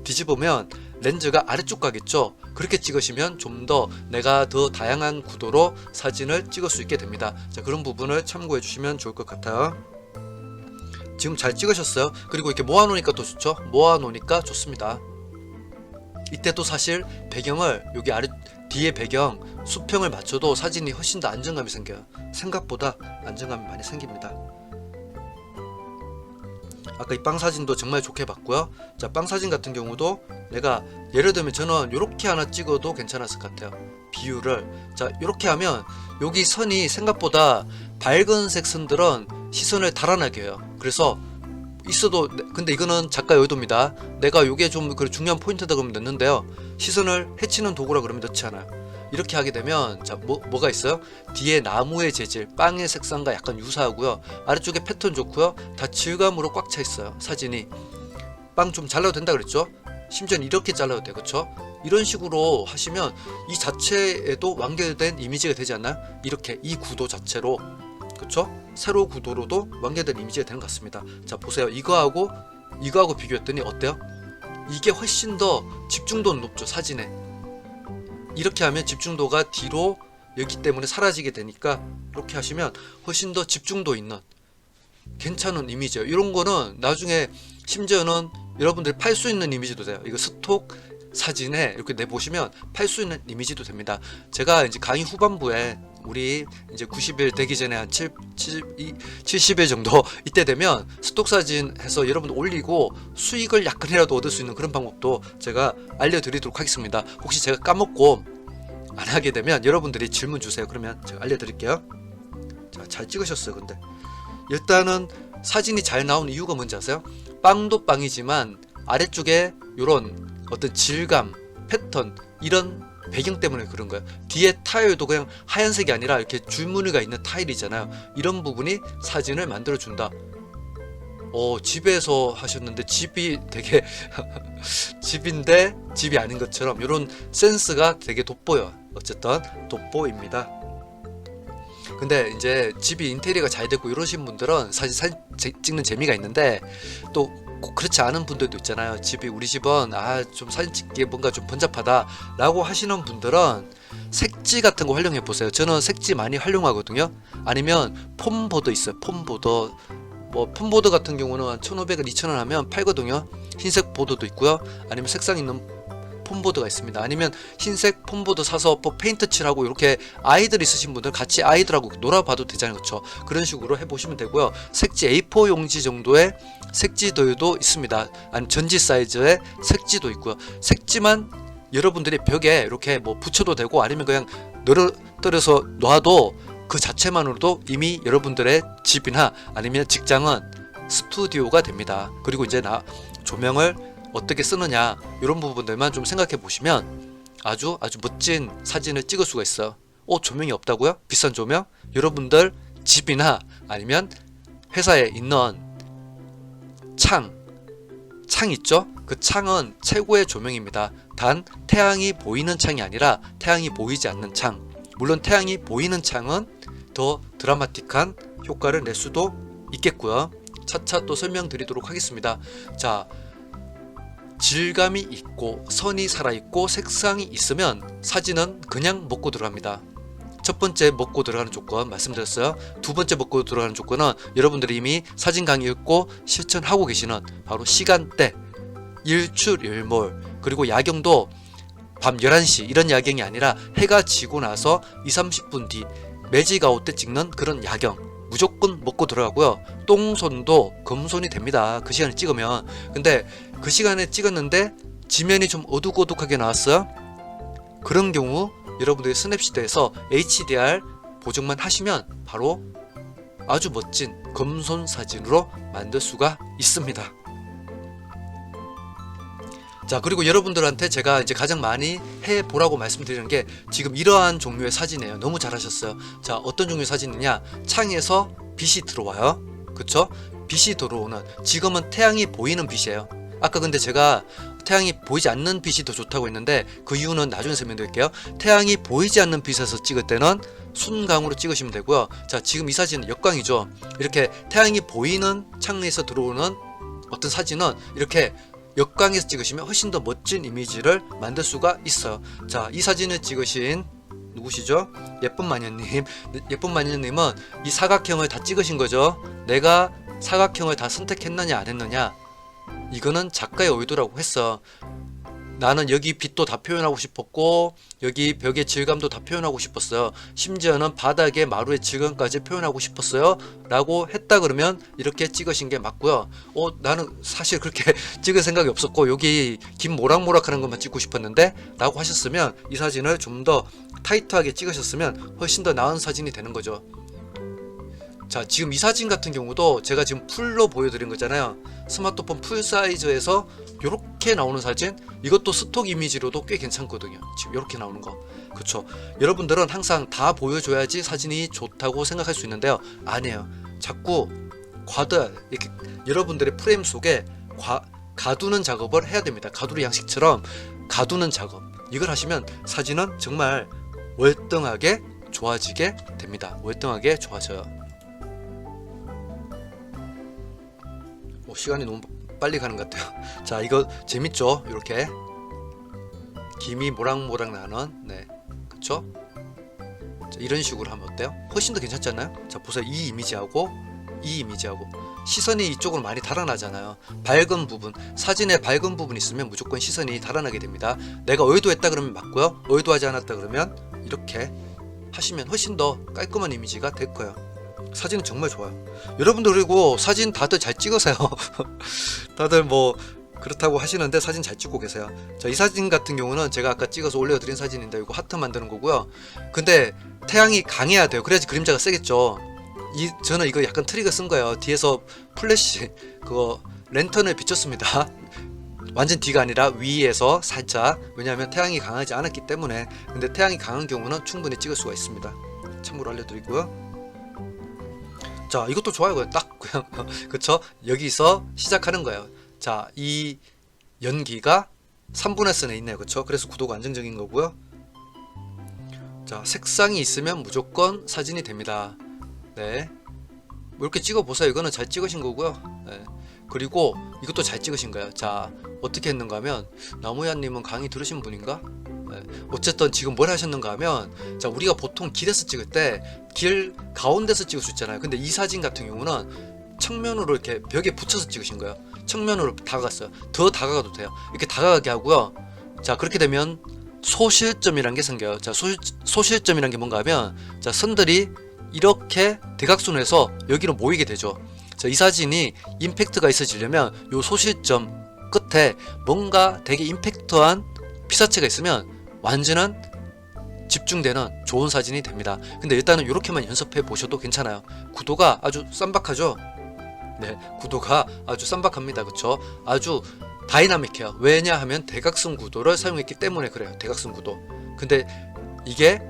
뒤집으면 렌즈가 아래쪽 가겠죠. 그렇게 찍으시면 좀 더 내가 더 다양한 구도로 사진을 찍을 수 있게 됩니다. 자, 그런 부분을 참고해 주시면 좋을 것 같아요. 지금 잘 찍으셨어요? 그리고 이렇게 모아놓으니까 또 좋죠? 모아놓으니까 좋습니다. 이때도 사실 배경을 여기 아래 뒤에 배경 수평을 맞춰도 사진이 훨씬 더 안정감이 생겨요. 생각보다 안정감이 많이 생깁니다. 아까 이 빵 사진도 정말 좋게 봤고요. 자, 빵 사진 같은 경우도 내가 예를 들면 저는 이렇게 하나 찍어도 괜찮았을 것 같아요. 비율을 자 이렇게 하면 여기 선이 생각보다 밝은색 선들은 시선을 달아나게 해요. 그래서 있어도, 근데 이거는 작가 의도입니다. 내가 요게 좀 중요한 포인트다 그러면 넣는데요, 시선을 해치는 도구라 그러면 넣지 않아요. 이렇게 하게 되면 자 뭐가 있어요? 뒤에 나무의 재질, 빵의 색상과 약간 유사하고요. 아래쪽에 패턴 좋고요. 다 질감으로 꽉 차 있어요. 사진이 빵 좀 잘라도 된다 그랬죠? 심지어는 이렇게 잘라도 돼, 그쵸? 이런 식으로 하시면 이 자체에도 완결된 이미지가 되지 않나요? 이렇게 이 구도 자체로, 그쵸? 세로 구도로도 완결된 이미지가 되는 것 같습니다. 자 보세요. 이거하고 비교했더니 어때요? 이게 훨씬 더 집중도는 높죠, 사진에. 이렇게 하면 집중도가 뒤로 여기 때문에 사라지게 되니까 이렇게 하시면 훨씬 더 집중도 있는 괜찮은 이미지예요. 이런 거는 나중에 심지어는 여러분들이 팔 수 있는 이미지도 돼요. 이거 스톡 사진에 이렇게 내보시면 팔 수 있는 이미지도 됩니다. 제가 이제 강의 후반부에 우리 이제 90일 되기 전에 한 70일 정도 이때 되면 스톡 사진 해서 여러분들 올리고 수익을 약간이라도 얻을 수 있는 그런 방법도 제가 알려드리도록 하겠습니다. 혹시 제가 까먹고 안 하게 되면 여러분들이 질문 주세요. 그러면 제가 알려드릴게요. 자, 잘 찍으셨어요. 근데 일단은 사진이 잘 나오는 이유가 뭔지 아세요? 빵도 빵이지만 아래쪽에 요런 어떤 질감, 패턴, 이런 배경 때문에 그런 거예요. 뒤에 타일도 그냥 하얀색이 아니라 이렇게 줄무늬가 있는 타일이잖아요. 이런 부분이 사진을 만들어 준다. 집에서 하셨는데 집이 되게 집인데 집이 아닌 것처럼 이런 센스가 되게 돋보여. 어쨌든 돋보입니다. 근데 이제 집이 인테리어가 잘 되고 이러신 분들은 사진 찍는 재미가 있는데, 또 꼭 그렇지 않은 분들도 있잖아요. 우리 집은 좀 사진 찍기에 뭔가 좀 번잡하다 라고 하시는 분들은 색지 같은 거 활용해 보세요. 저는 색지 많이 활용하거든요. 아니면 폼보드 있어요. 폼보드 같은 경우는 1,500원, 2,000원 하면 팔거든요. 흰색 보드도 있고요. 아니면 색상 있는 폼보드가 있습니다. 아니면 흰색 폼보드 사서 페인트 칠하고, 이렇게 아이들 있으신 분들 같이 아이들하고 놀아봐도 되잖아요. 그렇죠? 그런 식으로 해보시면 되고요. 색지 A4 용지 정도의 색지들도 있습니다. 아니면 전지 사이즈의 색지도 있고요. 색지만 여러분들이 벽에 이렇게 붙여도 되고, 아니면 그냥 떨어뜨려서 놔도 그 자체만으로도 이미 여러분들의 집이나 아니면 직장은 스튜디오가 됩니다. 그리고 이제 조명을 어떻게 쓰느냐, 이런 부분들만 좀 생각해 보시면 아주 멋진 사진을 찍을 수가 있어요. 조명이 없다고요? 비싼 조명? 여러분들 집이나 아니면 회사에 있는 창 있죠? 그 창은 최고의 조명입니다. 단 태양이 보이는 창이 아니라 태양이 보이지 않는 창. 물론 태양이 보이는 창은 더 드라마틱한 효과를 낼 수도 있겠고요. 차차 또 설명드리도록 하겠습니다. 자, 질감이 있고 선이 살아있고 색상이 있으면 사진은 그냥 먹고 들어갑니다. 첫 번째 먹고 들어가는 조건 말씀드렸어요. 두 번째 먹고 들어가는 조건은 여러분들이 이미 사진 강의 읽고 실천하고 계시는 바로 시간대, 일출일몰, 그리고 야경도 밤 11시 이런 야경이 아니라 해가 지고 나서 20-30분 뒤 매지가웃 때 찍는 그런 야경 무조건 먹고 들어가고요. 똥손도 금손이 됩니다. 그 시간에 찍으면. 근데 그 시간에 찍었는데 지면이 좀 어둑어둑하게 나왔어요. 그런 경우 여러분들이 스냅시트에서 HDR 보정만 하시면 바로 아주 멋진 금손 사진으로 만들 수가 있습니다. 자, 그리고 여러분들한테 제가 이제 가장 많이 해보라고 말씀드리는 게 지금 이러한 종류의 사진이에요. 너무 잘하셨어요. 자, 어떤 종류의 사진이냐, 창에서 빛이 들어와요. 그쵸? 빛이 들어오는, 지금은 태양이 보이는 빛이에요. 아까 근데 제가 태양이 보이지 않는 빛이 더 좋다고 했는데 그 이유는 나중에 설명드릴게요. 태양이 보이지 않는 빛에서 찍을 때는 순광으로 찍으시면 되고요. 자, 지금 이 사진은 역광이죠. 이렇게 태양이 보이는 창에서 들어오는 어떤 사진은 이렇게 역광에서 찍으시면 훨씬 더 멋진 이미지를 만들 수가 있어요. 자, 이 사진을 찍으신 누구시죠? 예쁜 마녀님. 예쁜 마녀님은 이 사각형을 다 찍으신 거죠. 내가 사각형을 다 선택했느냐 안 했느냐, 이거는 작가의 의도라고 했어. 나는 여기 빛도 다 표현하고 싶었고 여기 벽의 질감도 다 표현하고 싶었어요. 심지어는 바닥의 마루의 질감까지 표현하고 싶었어요 라고 했다 그러면 이렇게 찍으신 게 맞고요. 나는 사실 그렇게 찍을 생각이 없었고 여기 김 모락모락하는 것만 찍고 싶었는데 라고 하셨으면 이 사진을 좀 더 타이트하게 찍으셨으면 훨씬 더 나은 사진이 되는 거죠. 자, 지금 이 사진 같은 경우도 제가 지금 풀로 보여드린 거잖아요. 스마트폰 풀 사이즈에서 이렇게 나오는 사진, 이것도 스톡 이미지로도 꽤 괜찮거든요. 지금 이렇게 나오는 거. 그쵸? 여러분들은 항상 다 보여줘야지 사진이 좋다고 생각할 수 있는데요. 아니에요. 자꾸 이렇게 여러분들의 프레임 속에 가두는 작업을 해야 됩니다. 가두리 양식처럼 가두는 작업. 이걸 하시면 사진은 정말 월등하게 좋아지게 됩니다. 월등하게 좋아져요. 시간이 너무 빨리 가는 것 같아요. 자, 이거 재밌죠? 이렇게 김이 모락모락 나는, 네, 그쵸? 자, 이런 식으로 하면 어때요? 훨씬 더 괜찮지 않나요? 자, 보세요. 이 이미지하고 이 이미지하고 시선이 이쪽으로 많이 달아나잖아요. 밝은 부분, 사진에 밝은 부분이 있으면 무조건 시선이 달아나게 됩니다. 내가 의도했다 그러면 맞고요. 의도하지 않았다 그러면 이렇게 하시면 훨씬 더 깔끔한 이미지가 될 거예요. 사진은 정말 좋아요. 여러분들 그리고 사진 다들 잘 찍으세요. 다들 뭐 그렇다고 하시는데 사진 잘 찍고 계세요. 자, 이 사진 같은 경우는 제가 아까 찍어서 올려드린 사진인데 이거 하트 만드는 거고요. 근데 태양이 강해야 돼요. 그래야지 그림자가 세겠죠. 저는 이거 약간 트릭을 쓴 거예요. 뒤에서 플래시 그거 랜턴을 비췄습니다. 완전 뒤가 아니라 위에서 살짝. 왜냐하면 태양이 강하지 않았기 때문에. 근데 태양이 강한 경우는 충분히 찍을 수가 있습니다. 참고로 알려드리고요. 자, 이것도 좋아요. 그냥 딱 그냥 그쵸? 여기서 시작하는 거예요. 자, 이 연기가 3분의 선에 있네요. 그쵸? 그래서 구도가 안정적인 거고요. 자, 색상이 있으면 무조건 사진이 됩니다. 네, 뭐 이렇게 찍어 보세요. 이거는 잘 찍으신 거고요. 네. 그리고 이것도 잘 찍으신 거예요. 자, 어떻게 했는가 하면 나무야님은 강의 들으신 분인가? 네. 어쨌든 지금 뭘 하셨는가 하면, 자, 우리가 보통 길에서 찍을 때 길 가운데서 찍을 수 있잖아요. 근데 이 사진 같은 경우는 측면으로 이렇게 벽에 붙여서 찍으신 거예요. 측면으로 다가갔어요. 더 다가가도 돼요. 이렇게 다가가게 하고요. 자, 그렇게 되면 소실점이란 게 생겨요. 자, 소실점이란 게 뭔가 하면, 자, 선들이 이렇게 대각선에서 여기로 모이게 되죠. 자, 이 사진이 임팩트가 있어지려면 요 소실점 끝에 뭔가 되게 임팩트한 피사체가 있으면 완전한 집중되는 좋은 사진이 됩니다. 근데 일단은 이렇게만 연습해 보셔도 괜찮아요. 구도가 아주 쌈박하죠? 네, 구도가 아주 쌈박합니다. 그쵸? 아주 다이나믹해요. 왜냐하면 대각선 구도를 사용했기 때문에 그래요. 대각선 구도. 근데 이게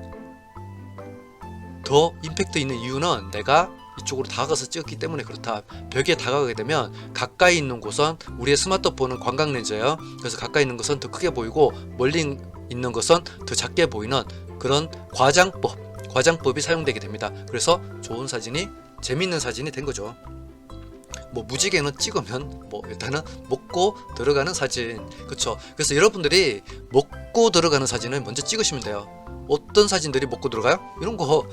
더 임팩트 있는 이유는 내가 이쪽으로 다가가서 찍었기 때문에 그렇다. 벽에 다가가게 되면 가까이 있는 곳은, 우리의 스마트폰은 광각 렌즈예요. 그래서 가까이 있는 것은 더 크게 보이고 멀리 있는 것은 더 작게 보이는 그런 과장법이 사용되게 됩니다. 그래서 좋은 사진이, 재밌는 사진이 된 거죠. 뭐 무지개는 찍으면 뭐 일단은 먹고 들어가는 사진, 그쵸? 그래서 여러분들이 먹고 들어가는 사진을 먼저 찍으시면 돼요. 어떤 사진들이 먹고 들어가요? 이런 거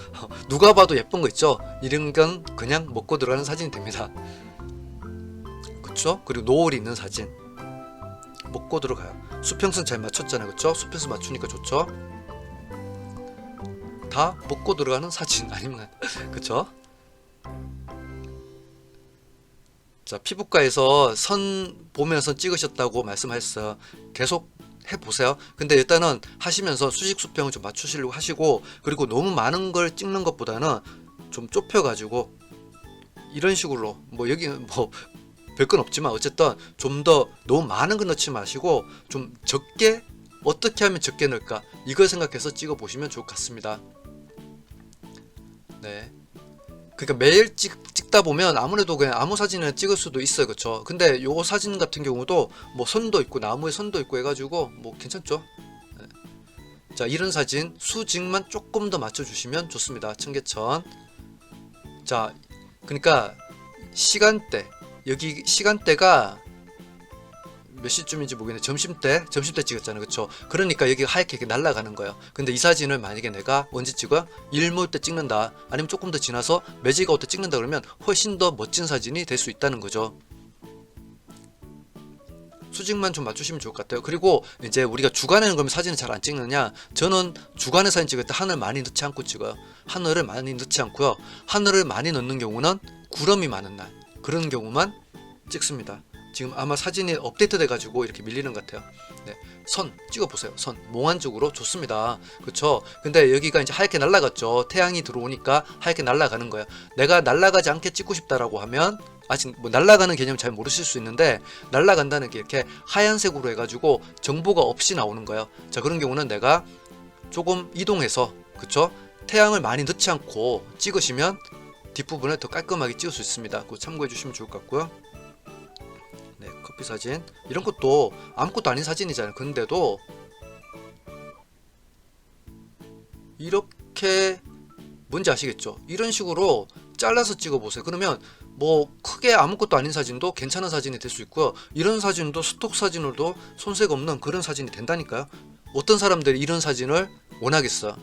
누가 봐도 예쁜 거 있죠? 이런 건 그냥 먹고 들어가는 사진이 됩니다. 그쵸? 그리고 노을이 있는 사진 먹고 들어가요. 수평선 잘 맞췄잖아요. 그쵸? 수평선 맞추니까 좋죠? 다 먹고 들어가는 사진 아닙니까? 그쵸? 자, 피부과에서 선 보면서 찍으셨다고 말씀하셨어요. 계속 해보세요. 근데 일단은 하시면서 수직 수평을 좀 맞추시려고 하시고, 그리고 너무 많은 걸 찍는 것보다는 좀 좁혀가지고 이런 식으로, 뭐 여기 뭐 별건 없지만 어쨌든 좀 더 너무 많은 거 넣지 마시고 좀 적게, 어떻게 하면 적게 넣을까 이걸 생각해서 찍어 보시면 좋을 것 같습니다. 네. 그러니까 매일 찍다 보면 아무래도 그냥 아무 사진을 찍을 수도 있어요, 그쵸? 근데 요 사진 같은 경우도 뭐 선도 있고 나무에 선도 있고 해가지고 뭐 괜찮죠? 네. 자, 이런 사진 수직만 조금 더 맞춰주시면 좋습니다. 청계천. 자, 그러니까 시간대, 여기 시간대가 몇 시쯤인지 모르겠네. 점심때 찍었잖아요, 그쵸? 그러니까 여기가 하얗게 이렇게 날아가는 거예요. 근데 이 사진을 만약에 내가 언제 찍어요? 일 모을 때 찍는다, 아니면 조금 더 지나서 매지가 올 때 찍는다 그러면 훨씬 더 멋진 사진이 될 수 있다는 거죠. 수직만 좀 맞추시면 좋을 것 같아요. 그리고 이제 우리가 주간에는 그러면 사진을 잘 안 찍느냐? 저는 주간에 사진 찍을 때 하늘 많이 넣지 않고 찍어요. 하늘을 많이 넣지 않고요. 하늘을 많이 넣는 경우는 구름이 많은 날, 그런 경우만 찍습니다. 지금 아마 사진이 업데이트 돼가지고 이렇게 밀리는 것 같아요. 네, 선 찍어보세요. 선 몽환적으로 좋습니다. 그렇죠? 근데 여기가 이제 하얗게 날아갔죠. 태양이 들어오니까 하얗게 날아가는 거예요. 내가 날아가지 않게 찍고 싶다라고 하면, 아직 뭐 날아가는 개념 잘 모르실 수 있는데, 날아간다는 게 이렇게 하얀색으로 해가지고 정보가 없이 나오는 거예요. 자, 그런 경우는 내가 조금 이동해서, 그쵸? 태양을 많이 넣지 않고 찍으시면 뒷부분을 더 깔끔하게 찍을 수 있습니다. 그거 참고해 주시면 좋을 것 같고요. 네, 커피 사진 이런 것도 아무것도 아닌 사진이잖아요. 근데도 이렇게, 뭔지 아시겠죠? 이런 식으로 잘라서 찍어 보세요. 그러면 뭐 크게 아무것도 아닌 사진도 괜찮은 사진이 될 수 있고요. 이런 사진도 스톡 사진으로도 손색 없는 그런 사진이 된다니까요. 어떤 사람들이 이런 사진을 원하겠어요?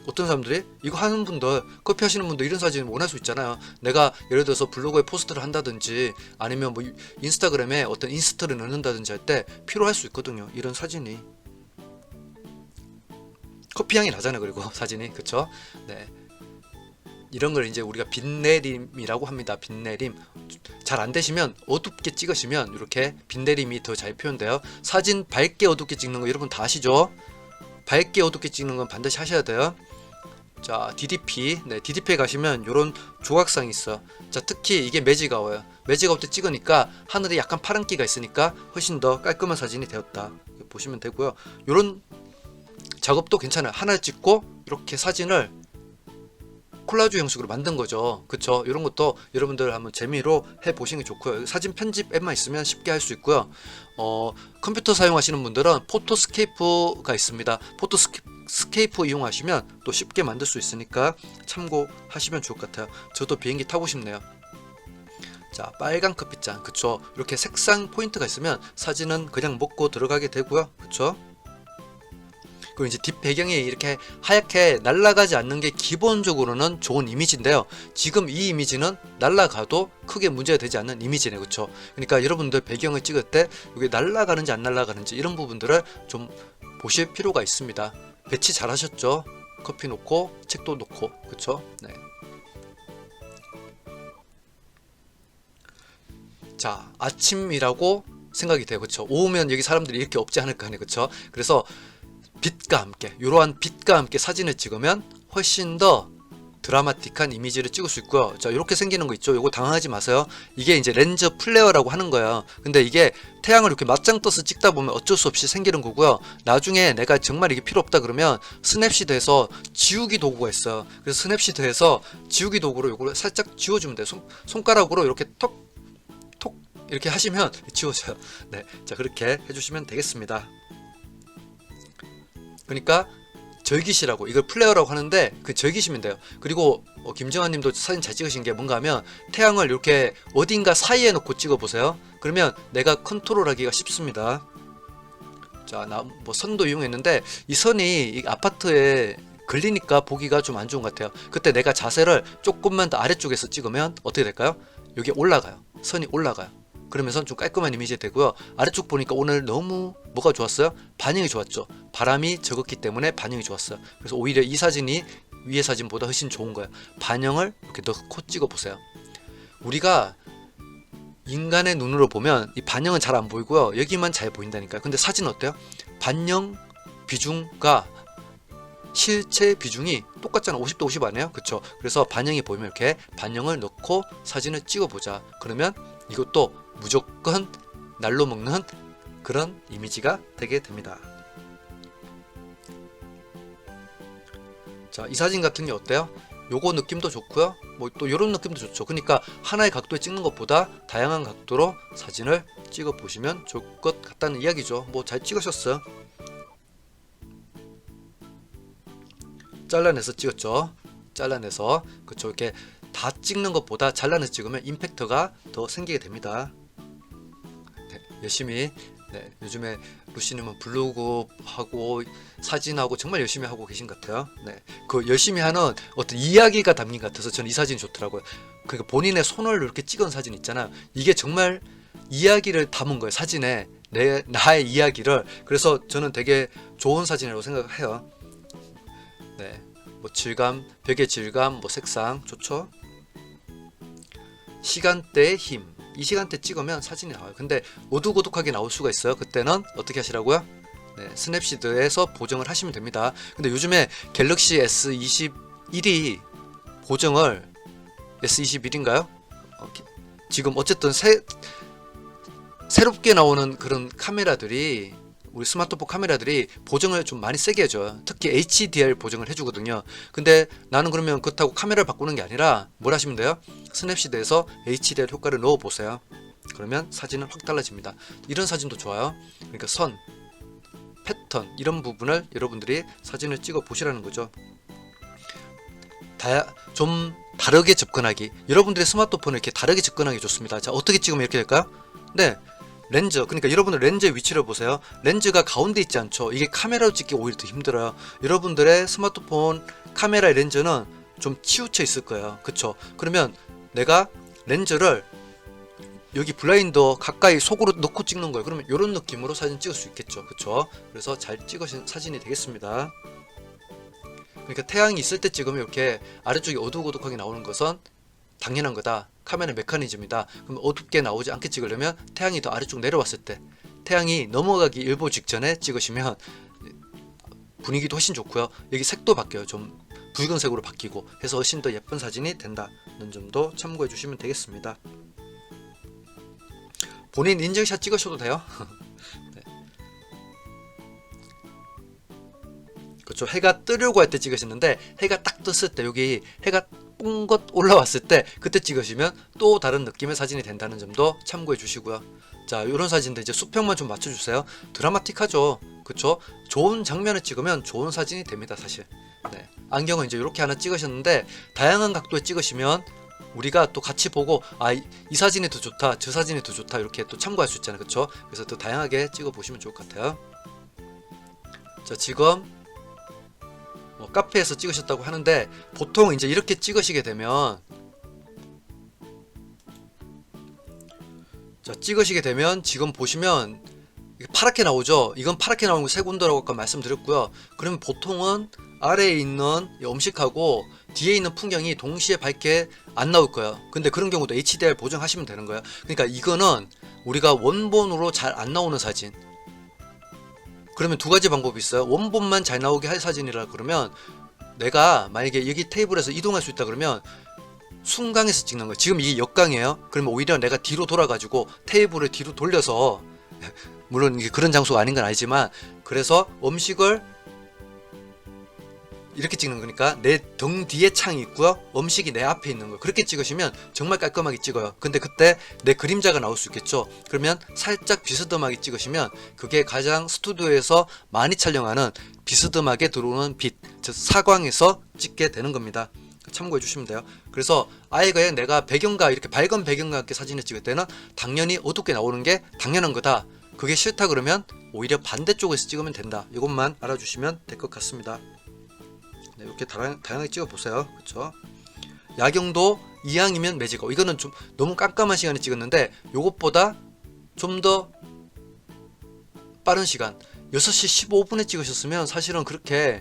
어떤 사람들이 이거 하는 분들, 커피 하시는 분들 이런 사진 원할 수 있잖아요. 내가 예를 들어서 블로그에 포스트를 한다든지 아니면 뭐 인스타그램에 어떤 인스트를 넣는다든지 할 때 필요할 수 있거든요. 이런 사진이 커피 향이 나잖아요. 그리고 사진이, 그쵸? 네, 이런 걸 이제 우리가 빛내림이라고 합니다. 빛내림. 잘 안 되시면 어둡게 찍으시면 이렇게 빛내림이 더 잘 표현돼요. 사진 밝게 어둡게 찍는 거 여러분 다 아시죠? 밝게 어둡게 찍는 건 반드시 하셔야 돼요. 자, DDP. 네, DDP에 가시면 이런 조각상이 있어. 자, 특히 이게 매지가 와요. 매지가 올 때 찍으니까 하늘에 약간 파란기가 있으니까 훨씬 더 깔끔한 사진이 되었다. 보시면 되고요. 이런 작업도 괜찮아요. 하나를 찍고 이렇게 사진을 콜라주 형식으로 만든 거죠. 그쵸? 이런 것도 여러분들 한번 재미로 해보시는 게 좋고요. 사진 편집 앱만 있으면 쉽게 할 수 있고요. 컴퓨터 사용하시는 분들은 포토스케이프가 있습니다. 포토스케이프 이용하시면 또 쉽게 만들 수 있으니까 참고하시면 좋을 것 같아요. 저도 비행기 타고 싶네요. 자, 빨간 커피잔. 그쵸? 이렇게 색상 포인트가 있으면 사진은 그냥 먹고 들어가게 되고요. 그쵸? 그리고 이제 뒷 배경이 이렇게 하얗게 날아가지 않는 게 기본적으로는 좋은 이미지인데요. 지금 이 이미지는 날아가도 크게 문제가 되지 않는 이미지네, 그쵸? 그러니까 여러분들 배경을 찍을 때 이게 날아가는지 안 날아가는지 이런 부분들을 좀 보실 필요가 있습니다. 배치 잘 하셨죠? 커피 놓고 책도 놓고, 그쵸? 네. 자, 아침이라고 생각이 돼요, 그쵸? 오후면 여기 사람들이 이렇게 없지 않을까 하네, 그쵸? 그래서 빛과 함께, 이러한 빛과 함께 사진을 찍으면 훨씬 더 드라마틱한 이미지를 찍을 수 있고요. 자, 이렇게 생기는 거 있죠? 이거 당황하지 마세요. 이게 이제 렌즈 플레어라고 하는 거예요. 근데 이게 태양을 이렇게 맞짱 떠서 찍다 보면 어쩔 수 없이 생기는 거고요. 나중에 내가 정말 이게 필요 없다 그러면 스냅시드에서 지우기 도구가 있어요. 그래서 스냅시드에서 지우기 도구로 이걸 살짝 지워주면 돼요. 손가락으로 이렇게 톡 이렇게 하시면 지워져요. 네, 자, 그렇게 해주시면 되겠습니다. 그러니까 즐기시라고, 이걸 플레어라고 하는데 그 즐기시면 돼요. 그리고 김정환 님도 사진 잘 찍으신 게 뭔가 하면 태양을 이렇게 어딘가 사이에 놓고 찍어 보세요. 그러면 내가 컨트롤 하기가 쉽습니다. 자, 나 뭐 선도 이용했는데 이 선이 이 아파트에 걸리니까 보기가 좀 안 좋은 것 같아요. 그때 내가 자세를 조금만 더 아래쪽에서 찍으면 어떻게 될까요? 여기 올라가요. 선이 올라가요. 그러면서 좀 깔끔한 이미지 되고요. 아래쪽 보니까 오늘 너무 뭐가 좋았어요? 반응이 좋았죠. 바람이 적었기 때문에 반응이 좋았어요. 그래서 오히려 이 사진이 위의 사진보다 훨씬 좋은 거예요. 반영을 이렇게 넣고 찍어 보세요. 우리가 인간의 눈으로 보면 이 반영은 잘 안 보이고요. 여기만 잘 보인다니까요. 근데 사진 어때요? 반영 비중과 실체 비중이 똑같잖아. 50대 50 아니에요? 그쵸? 그래서 반영이 보이면 이렇게 반영을 넣고 사진을 찍어 보자. 그러면 이것도 무조건 날로 먹는 그런 이미지가 되게 됩니다. 자, 이 사진 같은 게 어때요? 요거 느낌도 좋고요. 뭐 또 요런 느낌도 좋죠. 그러니까 하나의 각도에 찍는 것보다 다양한 각도로 사진을 찍어 보시면 좋을 것 같다는 이야기죠. 뭐 잘 찍으셨어요. 잘라내서 찍었죠. 잘라내서 그쵸. 이렇게 다 찍는 것보다 잘라내서 찍으면 임팩트가 더 생기게 됩니다. 네, 열심히 요즘에 루시님은 블로그 하고 사진하고 정말 열심히 하고 계신 것 같아요. 그 열심히 하는 어떤 이야기가 담긴 것 같아서 저는 이 사진이 좋더라고요. 그러니까 본인의 손을 이렇게 찍은 사진 있잖아요. 이게 정말 이야기를 담은 거예요. 사진에 나의 이야기를. 그래서 저는 되게 좋은 사진이라고 생각해요. 뭐 질감, 벽의 질감, 뭐 색상 좋죠. 시간대의 힘. 이 시간대 찍으면 사진이 나와요. 근데 오독오독하게 나올 수가 있어요. 그때는 어떻게 하시라고요? 스냅시드에서 보정을 하시면 됩니다. 근데 요즘에 갤럭시 S21이 보정을 S21인가요? 지금 어쨌든 새롭게 나오는 그런 카메라들이 우리 스마트폰 카메라들이 보정을 좀 많이 세게 해줘요. 특히 HDR 보정을 해주거든요. 근데 나는 그러면 그렇다고 카메라를 바꾸는 게 아니라 뭘 하시면 돼요? 스냅시드에서 HDR 효과를 넣어 보세요. 그러면 사진은 확 달라집니다. 이런 사진도 좋아요. 그러니까 선, 패턴 이런 부분을 여러분들이 사진을 찍어 보시라는 거죠. 좀 다르게 접근하기. 여러분들의 스마트폰을 이렇게 다르게 접근하기 좋습니다. 자, 어떻게 찍으면 이렇게 될까요? 렌즈, 그러니까 여러분들 렌즈의 위치를 보세요. 렌즈가 가운데 있지 않죠. 이게 카메라로 찍기 오히려 더 힘들어요. 여러분들의 스마트폰 카메라의 렌즈는 좀 치우쳐 있을 거예요. 그쵸? 그러면 내가 렌즈를 여기 블라인더 가까이 속으로 넣고 찍는 거예요. 그러면 이런 느낌으로 사진 찍을 수 있겠죠. 그쵸? 그래서 잘 찍으신 사진이 되겠습니다. 그러니까 태양이 있을 때 찍으면 이렇게 아래쪽이 어둑어둑하게 나오는 것은 당연한 거다. 카메라 메커니즘이다. 그럼 어둡게 나오지 않게 찍으려면 태양이 더 아래쪽 내려왔을 때, 태양이 넘어가기 일보 직전에 찍으시면 분위기도 훨씬 좋고요. 여기 색도 바뀌어요. 좀 붉은색으로 바뀌고 해서 훨씬 더 예쁜 사진이 된다는 점도 참고해 주시면 되겠습니다. 본인 인증샷 찍으셔도 돼요. 그렇죠. 해가 뜨려고 할 때 찍으셨는데 해가 딱 떴을 때 여기 해가 뽕긋 올라왔을 때 그때 찍으시면 또 다른 느낌의 사진이 된다는 점도 참고해 주시고요. 자, 이런 사진들 이제 수평만 좀 맞춰주세요. 드라마틱하죠. 그쵸? 좋은 장면을 찍으면 좋은 사진이 됩니다. 사실. 안경은 이제 이렇게 하나 찍으셨는데 다양한 각도에 찍으시면 우리가 또 같이 보고 이 사진이 더 좋다, 저 사진이 더 좋다 이렇게 또 참고할 수 있잖아요. 그쵸? 그래서 또 다양하게 찍어 보시면 좋을 것 같아요. 자, 지금 카페에서 찍으셨다고 하는데 보통 이제 이렇게 찍으시게 되면 지금 보시면 파랗게 나오죠. 이건 파랗게 나오는 거 색온도라고 아까 말씀드렸고요. 그러면 보통은 아래에 있는 음식하고 뒤에 있는 풍경이 동시에 밝게 안 나올 거예요. 근데 그런 경우도 HDR 보정하시면 되는 거예요. 그러니까 이거는 우리가 원본으로 잘 안 나오는 사진. 그러면 두 가지 방법이 있어요. 원본만 잘 나오게 할 사진이라 그러면 내가 만약에 여기 테이블에서 이동할 수 있다 그러면 순강에서 찍는 거예요. 지금 이게 역강이에요. 그러면 오히려 내가 뒤로 돌아가지고 테이블을 뒤로 돌려서 물론 이게 그런 장소가 아닌 건 알지만 그래서 음식을 이렇게 찍는 거니까 내 등 뒤에 창이 있고요. 음식이 내 앞에 있는 거예요. 그렇게 찍으시면 정말 깔끔하게 찍어요. 근데 그때 내 그림자가 나올 수 있겠죠. 그러면 살짝 비스듬하게 찍으시면 그게 가장 스튜디오에서 많이 촬영하는 비스듬하게 들어오는 빛, 즉 사광에서 찍게 되는 겁니다. 참고해 주시면 돼요. 그래서 아예 그냥 내가 배경과 이렇게 밝은 배경과 함께 사진을 찍을 때는 당연히 어둡게 나오는 게 당연한 거다. 그게 싫다 그러면 오히려 반대쪽에서 찍으면 된다. 이것만 알아주시면 될 것 같습니다. 이렇게 다양하게 찍어 보세요. 그렇죠? 야경도 이왕이면 매직아웃. 이거는 좀 너무 깜깜한 시간에 찍었는데 요것보다 좀 더 빠른 시간 6시 15분에 찍으셨으면 사실은 그렇게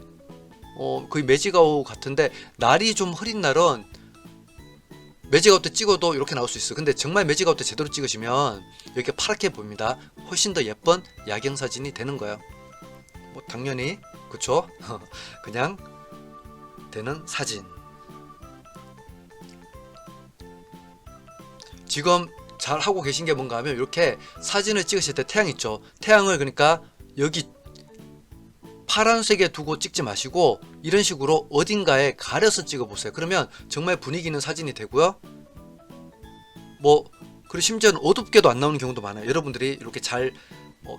거의 매직아웃 같은데 날이 좀 흐린 날은 매직아웃 때 찍어도 이렇게 나올 수 있어요. 근데 정말 매직아웃 때 제대로 찍으시면 이렇게 파랗게 보입니다. 훨씬 더 예쁜 야경 사진이 되는 거예요. 뭐 당연히 그쵸? 그냥 되는 사진. 지금 잘 하고 계신 게 뭔가 하면 이렇게 사진을 찍으실 때 태양 있죠. 태양을 그러니까 여기 파란색에 두고 찍지 마시고 이런 식으로 어딘가에 가려서 찍어 보세요. 그러면 정말 분위기 있는 사진이 되고요. 뭐 그리고 심지어는 어둡게도 안 나오는 경우도 많아요. 여러분들이 이렇게 잘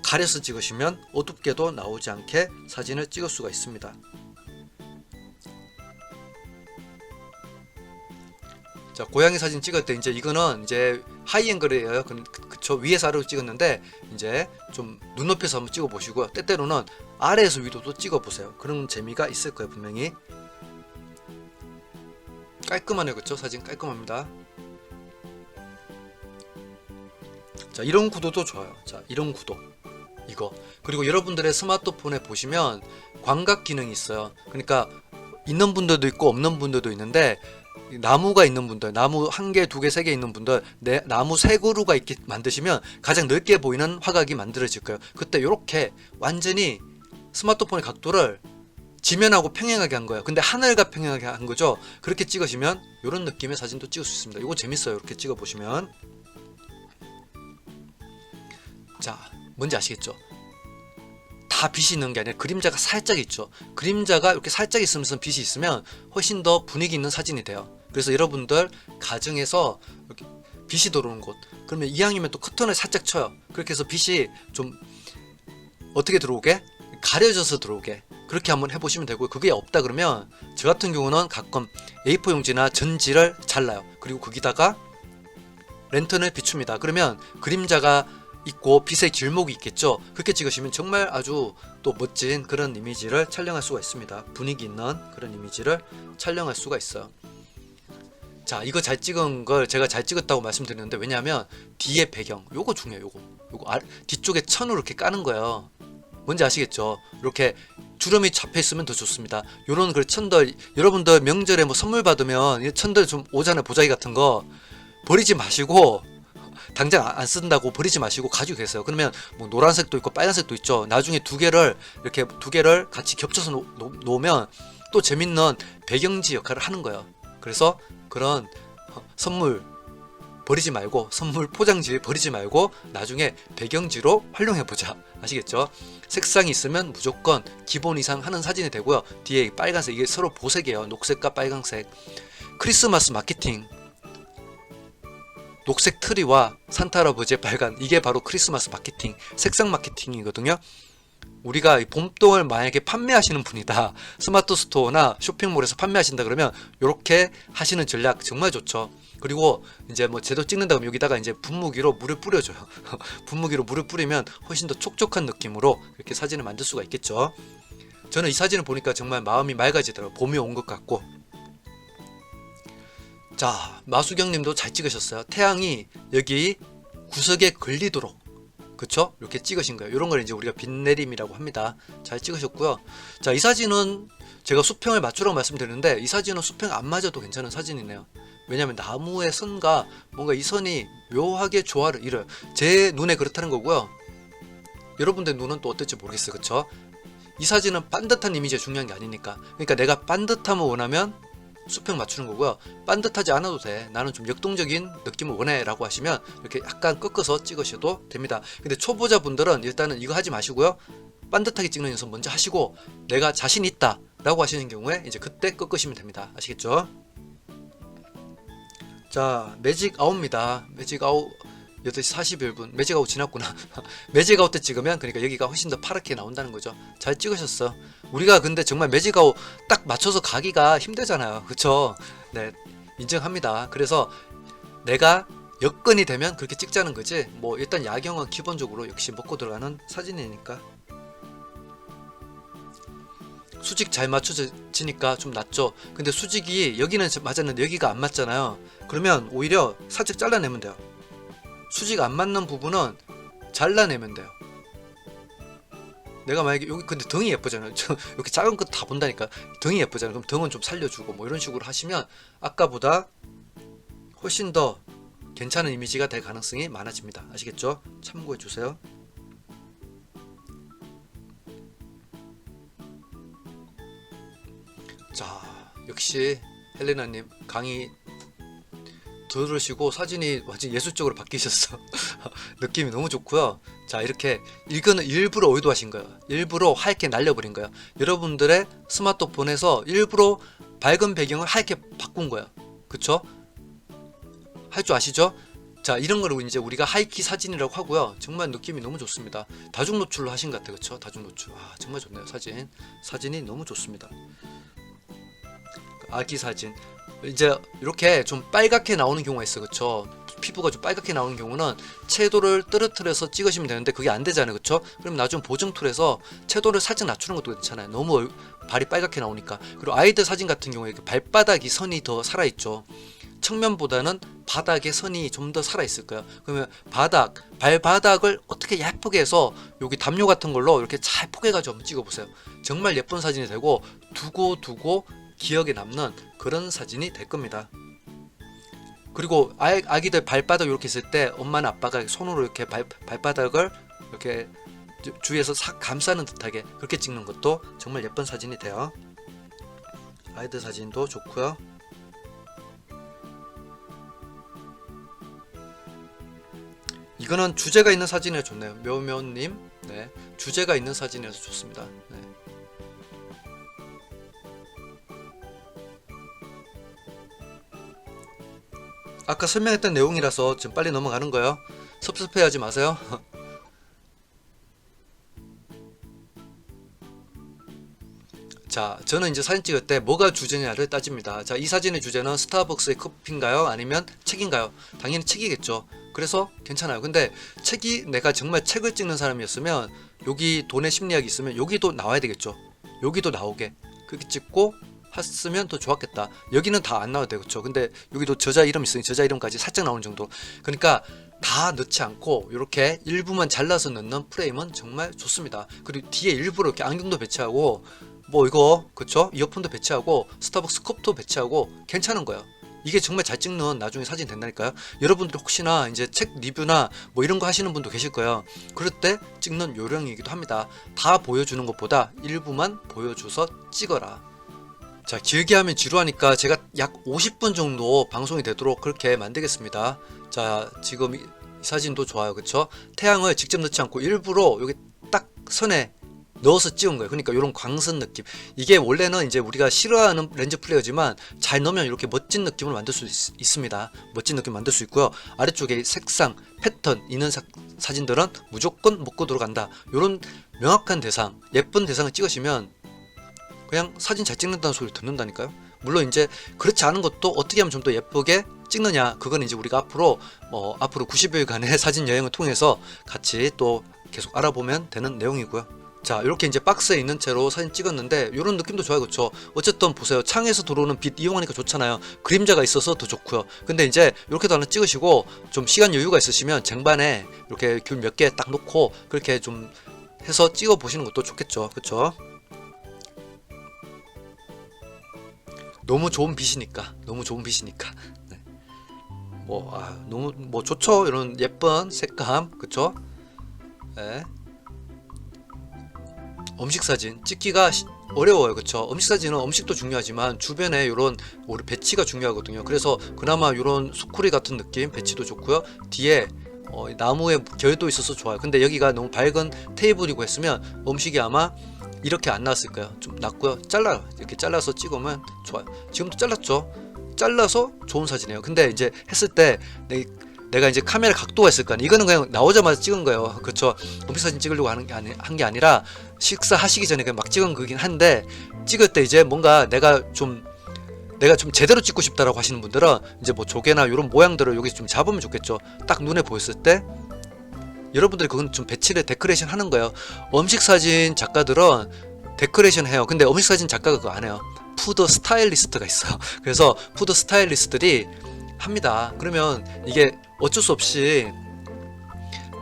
가려서 찍으시면 어둡게도 나오지 않게 사진을 찍을 수가 있습니다. 자, 고양이 사진 찍을 때 이제 이거는 이제 하이 앵글이에요. 그쵸, 위에서 아래로 찍었는데 이제 좀 눈높이에서 한번 찍어 보시고요. 때때로는 아래에서 위로도 찍어 보세요. 그런 재미가 있을 거예요. 분명히 깔끔하네요. 그쵸, 사진 깔끔합니다. 자, 이런 구도도 좋아요. 자, 이런 구도 이거. 그리고 여러분들의 스마트폰에 보시면 광각 기능이 있어요. 그러니까 있는 분들도 있고 없는 분들도 있는데, 나무가 있는 분들, 나무 1개, 2개, 3개 있는 분들, 나무 3그루가 있게 만드시면 가장 넓게 보이는 화각이 만들어질 거예요. 그때 이렇게 완전히 스마트폰의 각도를 지면하고 평행하게 한 거예요. 근데 하늘과 평행하게 한 거죠. 그렇게 찍으시면 이런 느낌의 사진도 찍을 수 있습니다. 이거 재밌어요. 이렇게 찍어 보시면. 자, 뭔지 아시겠죠? 다 빛이 있는 게 아니라 그림자가 살짝 있죠. 그림자가 이렇게 살짝 있으면서 빛이 있으면 훨씬 더 분위기 있는 사진이 돼요. 그래서 여러분들 가정에서 이렇게 빛이 들어오는 곳, 그러면 이왕이면 또 커튼을 살짝 쳐요. 그렇게 해서 빛이 좀 어떻게 들어오게? 가려져서 들어오게. 그렇게 한번 해보시면 되고요. 그게 없다 그러면 저 같은 경우는 가끔 A4 용지나 전지를 잘라요. 그리고 거기다가 랜턴을 비춥니다. 그러면 그림자가 있고 빛의 길목이 있겠죠. 그렇게 찍으시면 정말 아주 또 멋진 그런 이미지를 촬영할 수가 있습니다. 분위기 있는 그런 이미지를 촬영할 수가 있어요. 자, 이거 잘 찍은 걸 제가 잘 찍었다고 말씀드리는데, 왜냐하면 뒤에 배경 요거 중요해요. 요거 뒤쪽에 천으로 이렇게 까는 거예요. 뭔지 아시겠죠? 이렇게 주름이 잡혀 있으면 더 좋습니다. 요런 그 천들, 여러분들 명절에 뭐 선물 받으면 이 천들 좀 오잖아요. 보자기 같은 거 버리지 마시고, 당장 안 쓴다고 버리지 마시고 가지고 계세요. 그러면 뭐 노란색도 있고 빨간색도 있죠. 나중에 두 개를 같이 겹쳐서 놓으면 또 재밌는 배경지 역할을 하는 거예요. 그래서 그런 선물 버리지 말고, 선물 포장지 버리지 말고 나중에 배경지로 활용해 보자. 아시겠죠? 색상이 있으면 무조건 기본 이상 하는 사진이 되고요. 뒤에 빨간색, 이게 서로 보색이에요. 녹색과 빨간색. 크리스마스 마케팅, 녹색 트리와 산타 할아버지의 빨간, 이게 바로 크리스마스 마케팅, 색상 마케팅이거든요. 우리가 봄동을 만약에 판매하시는 분이다, 스마트 스토어나 쇼핑몰에서 판매하신다 그러면 이렇게 하시는 전략 정말 좋죠. 그리고 이제 뭐 제도 찍는다 그러면 여기다가 이제 분무기로 물을 뿌려줘요. 분무기로 물을 뿌리면 훨씬 더 촉촉한 느낌으로 이렇게 사진을 만들 수가 있겠죠. 저는 이 사진을 보니까 정말 마음이 맑아지더라고요. 봄이 온 것 같고. 자, 마수경님도 잘 찍으셨어요. 태양이 여기 구석에 걸리도록, 그쵸? 이렇게 찍으신 거예요. 이런 걸 이제 우리가 빛내림이라고 합니다. 잘 찍으셨고요. 자, 이 사진은 제가 수평을 맞추라고 말씀드렸는데, 이 사진은 수평 안 맞아도 괜찮은 사진이네요. 왜냐하면 나무의 선과 뭔가 이 선이 묘하게 조화를 이뤄요. 제 눈에 그렇다는 거고요. 여러분들 눈은 또 어떨지 모르겠어요. 그쵸? 이 사진은 반듯한 이미지가 중요한 게 아니니까. 그러니까 내가 반듯함을 원하면 수평 맞추는 거고요. 반듯하지 않아도 돼, 나는 좀 역동적인 느낌을 원해 라고 하시면 이렇게 약간 꺾어서 찍으셔도 됩니다. 근데 초보자분들은 일단은 이거 하지 마시고요. 반듯하게 찍는 연습 먼저 하시고, 내가 자신 있다 라고 하시는 경우에 이제 그때 꺾으시면 됩니다. 아시겠죠? 자, 매직 아웃입니다. 매직 아웃 8시 41분. 매직 아웃 지났구나. 매직 아웃 때 찍으면 그러니까 여기가 훨씬 더 파랗게 나온다는 거죠. 잘 찍으셨어. 우리가 근데 정말 매직 아웃 딱 맞춰서 가기가 힘들잖아요. 그쵸? 네, 인정합니다. 그래서 내가 여건이 되면 그렇게 찍자는 거지, 뭐 일단 야경은 기본적으로 역시 먹고 들어가는 사진이니까. 수직 잘 맞춰지니까 좀 낫죠. 근데 수직이 여기는 맞았는데 여기가 안 맞잖아요. 그러면 오히려 살짝 잘라내면 돼요. 수직 안 맞는 부분은 잘라내면 돼요. 내가 만약에 여기 근데 등이 예쁘잖아요. 이렇게 작은 거 다 본다니까. 등이 예쁘잖아요. 그럼 등은 좀 살려주고 뭐 이런 식으로 하시면 아까보다 훨씬 더 괜찮은 이미지가 될 가능성이 많아집니다. 아시겠죠? 참고해 주세요. 자, 역시 헬레나님 강의 들으시고 사진이 완전 예술적으로 바뀌셨어. 느낌이 너무 좋고요. 자, 이렇게 이거는 일부러 의도하신 거예요. 일부러 하얗게 날려버린 거예요. 여러분들의 스마트폰에서 일부러 밝은 배경을 하얗게 바꾼 거예요. 그쵸? 할 줄 아시죠? 자, 이런 거를 이제 우리가 하이키 사진이라고 하고요. 정말 느낌이 너무 좋습니다. 다중 노출로 하신 것 같아요. 그쵸? 다중 노출. 아, 정말 좋네요. 사진이 너무 좋습니다. 아기 사진. 이제 이렇게 좀 빨갛게 나오는 경우가 있어. 그쵸? 피부가 좀 빨갛게 나오는 경우는 채도를 떨어뜨려서 찍으시면 되는데 그게 안 되잖아요. 그쵸? 그럼 나중 보정 툴에서 채도를 살짝 낮추는 것도 괜찮아요. 너무 발이 빨갛게 나오니까. 그리고 아이들 사진 같은 경우에 발바닥이 선이 더 살아있죠. 측면보다는 바닥에 선이 좀 더 살아있을 거예요. 그러면 발바닥을 어떻게 예쁘게 해서 여기 담요 같은 걸로 이렇게 잘 포개가지고 한번 찍어보세요. 정말 예쁜 사진이 되고 두고 기억에 남는 그런 사진이 될 겁니다. 그리고 아기들 발바닥 이렇게 있을 때 엄마나 아빠가 손으로 이렇게 발바닥을 이렇게 주위에서 싹 감싸는 듯하게 그렇게 찍는 것도 정말 예쁜 사진이 돼요. 아이들 사진도 좋고요. 이거는 주제가 있는 사진이라 좋네요. 묘묘님, 네, 주제가 있는 사진이라서 좋습니다. 네. 아까 설명했던 내용이라서 지금 빨리 넘어가는 거예요. 섭섭해하지 마세요. 자, 저는 이제 사진 찍을 때 뭐가 주제냐를 따집니다. 자, 이 사진의 주제는 스타벅스의 커피인가요? 아니면 책인가요? 당연히 책이겠죠. 그래서 괜찮아요. 근데 책이 내가 정말 책을 찍는 사람이었으면 여기 돈의 심리학이 있으면 여기도 나와야 되겠죠. 여기도 나오게 그렇게 찍고 했으면 더 좋았겠다. 여기는 다 안 나와도 되겠죠. 근데 여기도 저자 이름 있으니 저자 이름까지 살짝 나오는 정도. 그러니까 다 넣지 않고 이렇게 일부만 잘라서 넣는 프레임은 정말 좋습니다. 그리고 뒤에 일부러 이렇게 안경도 배치하고 뭐 이거 그쵸? 이어폰도 배치하고 스타벅스 컵도 배치하고 괜찮은 거예요. 이게 정말 잘 찍는 나중에 사진 된다니까요. 여러분들이 혹시나 이제 책 리뷰나 뭐 이런 거 하시는 분도 계실 거예요. 그럴 때 찍는 요령이기도 합니다. 다 보여주는 것보다 일부만 보여줘서 찍어라. 자, 길게 하면 지루하니까 제가 약 50분 정도 방송이 되도록 그렇게 만들겠습니다. 자, 지금 이 사진도 좋아요. 그쵸? 태양을 직접 넣지 않고 일부러 여기 딱 선에 넣어서 찍은 거예요. 그러니까 이런 광선 느낌. 이게 원래는 이제 우리가 싫어하는 렌즈 플레이어지만 잘 넣으면 이렇게 멋진 느낌을 만들 수 있습니다. 멋진 느낌 만들 수 있고요. 아래쪽에 색상, 패턴 있는 사진들은 무조건 먹고 들어간다. 이런 명확한 대상, 예쁜 대상을 찍으시면 그냥 사진 잘 찍는다는 소리를 듣는다니까요. 물론 이제 그렇지 않은 것도 어떻게 하면 좀 더 예쁘게 찍느냐, 그건 이제 우리가 앞으로 90일간의 사진 여행을 통해서 같이 또 계속 알아보면 되는 내용이고요. 자, 이렇게 이제 박스에 있는 채로 사진 찍었는데 이런 느낌도 좋아요. 그렇죠? 어쨌든 보세요. 창에서 들어오는 빛 이용하니까 좋잖아요. 그림자가 있어서 더 좋고요. 근데 이제 이렇게도 하나 찍으시고 좀 시간 여유가 있으시면 쟁반에 이렇게 귤 몇 개 딱 놓고 그렇게 좀 해서 찍어 보시는 것도 좋겠죠. 그렇죠? 너무 좋은 빛이니까. 네. 너무 좋죠. 이런 예쁜 색감, 그쵸? 네. 음식 사진 찍기가 어려워요. 그쵸? 음식 사진은 음식도 중요하지만 주변에 이런 우리 배치가 중요하거든요. 그래서 그나마 이런 수쿠리 같은 느낌 배치도 좋고요. 뒤에 나무에 결도 있어서 좋아요. 근데 여기가 너무 밝은 테이블이고 했으면 음식이 아마 이렇게 안 나왔을 거예요. 좀 낮고요. 이렇게 잘라서 찍으면 좋아요. 지금도 잘랐죠? 잘라서 좋은 사진이에요. 근데 이제 했을 때 내가 이제 카메라 각도가 있을 거 아니에요. 이거는 그냥 나오자마자 찍은 거예요. 그렇죠? 음식 사진 찍으려고 한 게 아니라 식사하시기 전에 그냥 막 찍은 거긴 한데, 찍을 때 이제 뭔가 내가 좀 제대로 찍고 싶다라고 하시는 분들은 이제 뭐 조개나 이런 모양들을 여기 좀 잡으면 좋겠죠. 딱 눈에 보였을 때 여러분들이 그건 좀 배치를 데코레이션 하는 거예요. 음식 사진 작가들은 데코레이션 해요. 근데 음식 사진 작가가 그거 안 해요. 푸드 스타일리스트가 있어요. 그래서 푸드 스타일리스트들이 합니다. 그러면 이게 어쩔 수 없이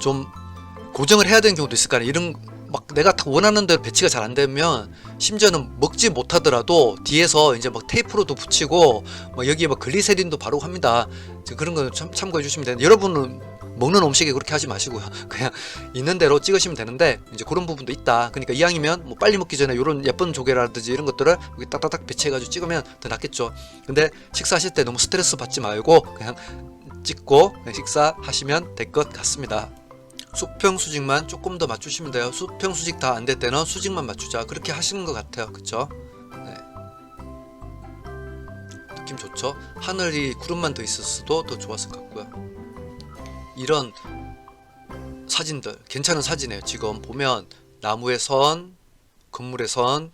좀 고정을 해야 되는 경우도 있을 거 아니에요. 이런 막 내가 딱 원하는 대로 배치가 잘 안 되면 심지어는 먹지 못하더라도 뒤에서 이제 막 테이프로도 붙이고 막 여기에 막 글리세린도 바르고 합니다. 그런 거 참고해 주시면 되는데, 여러분은 먹는 음식에 그렇게 하지 마시고요. 그냥 있는 대로 찍으시면 되는데 이제 그런 부분도 있다. 그러니까 이왕이면 뭐 빨리 먹기 전에 이런 예쁜 조개라든지 이런 것들을 여기 딱딱딱 배치해가지고 찍으면 더 낫겠죠. 근데 식사하실 때 너무 스트레스 받지 말고 그냥 찍고 그냥 식사하시면 될 것 같습니다. 수평 수직만 조금 더 맞추시면 돼요. 수평 수직 다 안 될 때는 수직만 맞추자. 그렇게 하시는 것 같아요. 그쵸? 네. 느낌 좋죠? 하늘이 구름만 더 있었어도 더 좋았을 것 같고요. 이런 사진들 괜찮은 사진이에요. 지금 보면 나무의 선, 건물의 선,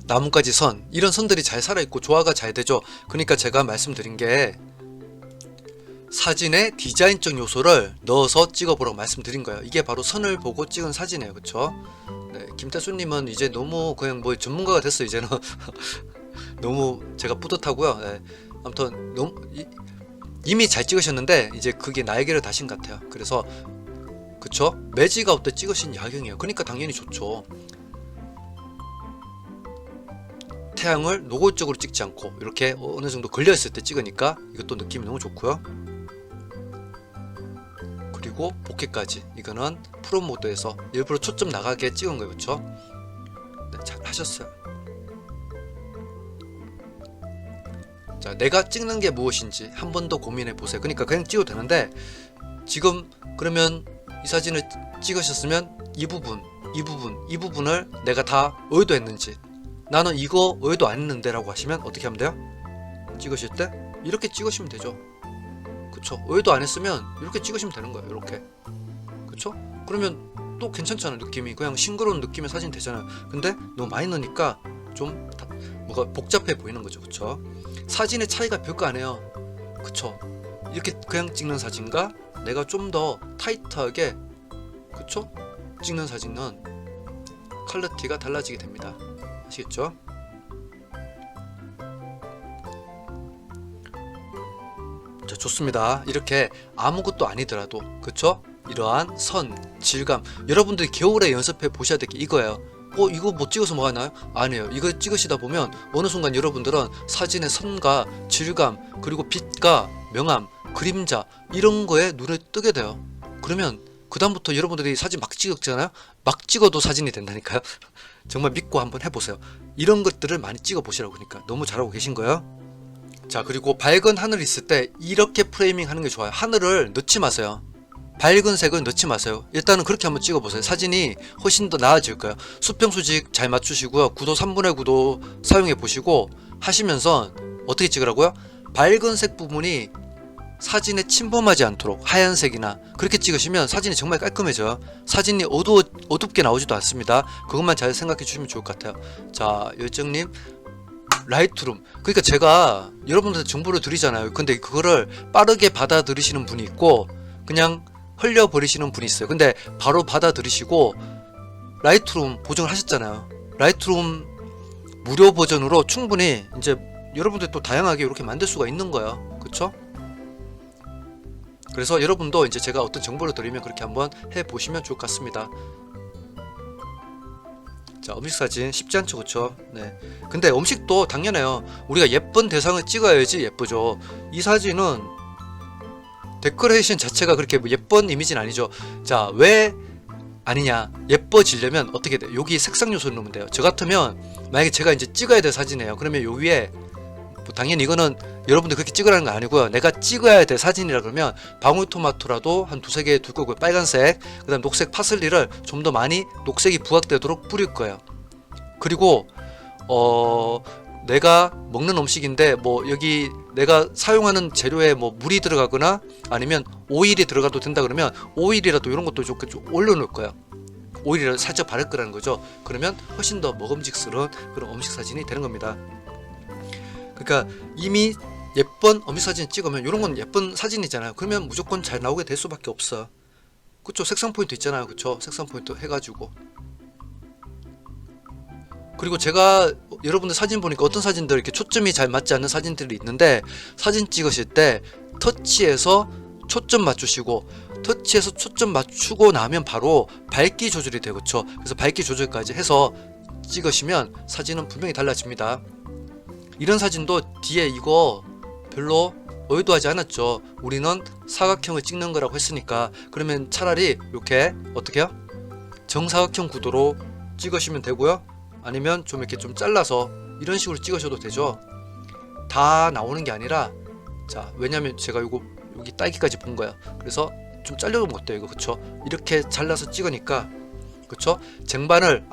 나뭇가지 선, 이런 선들이 잘 살아있고 조화가 잘 되죠. 그러니까 제가 말씀드린 게 사진에 디자인적 요소를 넣어서 찍어보라고 말씀드린 거예요. 이게 바로 선을 보고 찍은 사진이에요. 그쵸? 네, 김태수님은 이제 너무 그냥 뭐 전문가가 됐어요. 이제는 너무 제가 뿌듯하고요. 네, 아무튼 너무 이미 잘 찍으셨는데 이제 그게 나에게를 다신 것 같아요. 그래서 그쵸? 매지가 없대 찍으신 야경이에요. 그러니까 당연히 좋죠. 태양을 노골적으로 찍지 않고 이렇게 어느 정도 걸려있을 때 찍으니까 이것도 느낌이 너무 좋고요. 그리고 보케까지 이거는 프로 모드에서 일부러 초점 나가게 찍은 거예요. 그쵸? 네, 잘 하셨어요. 자, 내가 찍는 게 무엇인지 한 번 더 고민해 보세요. 그러니까 그냥 찍어도 되는데 지금 그러면 이 사진을 찍으셨으면 이 부분을 내가 다 의도했는지, 나는 이거 의도 안 했는데 라고 하시면 어떻게 하면 돼요? 찍으실 때 이렇게 찍으시면 되죠. 그쵸? 의도 안 했으면 이렇게 찍으시면 되는 거예요. 이렇게. 그쵸? 그러면 또 괜찮잖아요. 느낌이 그냥 싱그러운 느낌의 사진 되잖아요. 근데 너무 많이 넣으니까 좀 뭐가 복잡해 보이는 거죠. 그쵸? 사진의 차이가 별거 아니에요. 그쵸? 이렇게 그냥 찍는 사진과 내가 좀 더 타이트하게, 그쵸? 찍는 사진은 퀄리티가 달라지게 됩니다. 아시겠죠? 자, 좋습니다. 이렇게 아무것도 아니더라도, 그쵸? 이러한 선, 질감, 여러분들이 겨울에 연습해 보셔야 될 게 이거예요. 이거 뭐 찍어서 뭐 하나요? 아니에요. 이거 찍으시다 보면 어느 순간 여러분들은 사진의 선과 질감, 그리고 빛과 명암, 그림자 이런 거에 눈에 뜨게 돼요. 그러면 그 다음부터 여러분들이 사진 막 찍었잖아요. 막 찍어도 사진이 된다니까요. 정말 믿고 한번 해보세요. 이런 것들을 많이 찍어 보시라고. 그러니까 너무 잘하고 계신 거예요. 자, 그리고 밝은 하늘이 있을 때 이렇게 프레이밍 하는 게 좋아요. 하늘을 넣지 마세요. 밝은 색을 넣지 마세요. 일단은 그렇게 한번 찍어보세요. 사진이 훨씬 더 나아질 거예요. 수평 수직 잘 맞추시고요. 구도 3분의 9도 사용해 보시고 하시면서 어떻게 찍으라고요? 밝은 색 부분이 사진에 침범하지 않도록 하얀색이나 그렇게 찍으시면 사진이 정말 깔끔해져요. 사진이 어둡게 나오지도 않습니다. 그것만 잘 생각해 주시면 좋을 것 같아요. 자, 열정님 라이트룸, 그러니까 제가 여러분들한테 정보를 드리잖아요. 근데 그거를 빠르게 받아들이시는 분이 있고 그냥 흘려버리시는 분이 있어요. 근데 바로 받아들이시고 라이트룸 보정을 하셨잖아요. 라이트룸 무료 버전으로 충분히 이제 여러분들 또 다양하게 이렇게 만들 수가 있는 거예요. 그쵸? 그래서 여러분도 이제 제가 어떤 정보를 드리면 그렇게 한번 해보시면 좋을 것 같습니다. 자, 음식 사진 쉽지 않죠. 그쵸? 네. 근데 음식도 당연해요. 우리가 예쁜 대상을 찍어야지 예쁘죠. 이 사진은 데코레이션 자체가 그렇게 뭐 예쁜 이미지는 아니죠. 자, 왜 아니냐? 예뻐지려면 어떻게 돼요? 여기 색상 요소를 넣으면 돼요. 저 같으면 만약에 제가 이제 찍어야 될 사진이에요. 그러면 요 위에 뭐 당연히 이거는 여러분들 그렇게 찍으라는 거 아니고요. 내가 찍어야 될 사진이라 그러면 방울토마토라도 한 두세 개 둘 거고요. 빨간색, 그 다음 녹색 파슬리를 좀 더 많이 녹색이 부각되도록 뿌릴 거예요. 그리고 내가 먹는 음식인데 뭐 여기 내가 사용하는 재료에 뭐 물이 들어가거나 아니면 오일이 들어가도 된다 그러면 오일이라도 이런 것도 좀 올려놓을 거예요. 오일을 살짝 바를 거라는 거죠. 그러면 훨씬 더 먹음직스러운 그런 음식 사진이 되는 겁니다. 그러니까 이미 예쁜 음식 사진 찍으면 이런 건 예쁜 사진이잖아요. 그러면 무조건 잘 나오게 될 수밖에 없어. 그쵸? 색상 포인트 있잖아요. 그쵸? 색상 포인트 해가지고. 그리고 제가 여러분들 사진 보니까 어떤 사진들 이렇게 초점이 잘 맞지 않는 사진들이 있는데 사진 찍으실 때 터치해서 초점 맞추시고 터치해서 초점 맞추고 나면 바로 밝기 조절이 돼요. 그쵸? 그래서 밝기 조절까지 해서 찍으시면 사진은 분명히 달라집니다. 이런 사진도 뒤에 이거 별로 의도하지 않았죠. 우리는 사각형을 찍는 거라고 했으니까. 그러면 차라리 이렇게 어떻게 해요? 정사각형 구도로 찍으시면 되고요. 아니면 좀 이렇게 좀 잘라서 이런 식으로 찍으셔도 되죠. 다 나오는 게 아니라, 자, 왜냐면 제가 요거 여기 딸기까지 본 거야. 그래서 좀 잘려면 어때요, 이거? 그쵸? 이렇게 잘라서 찍으니까, 그쵸? 쟁반을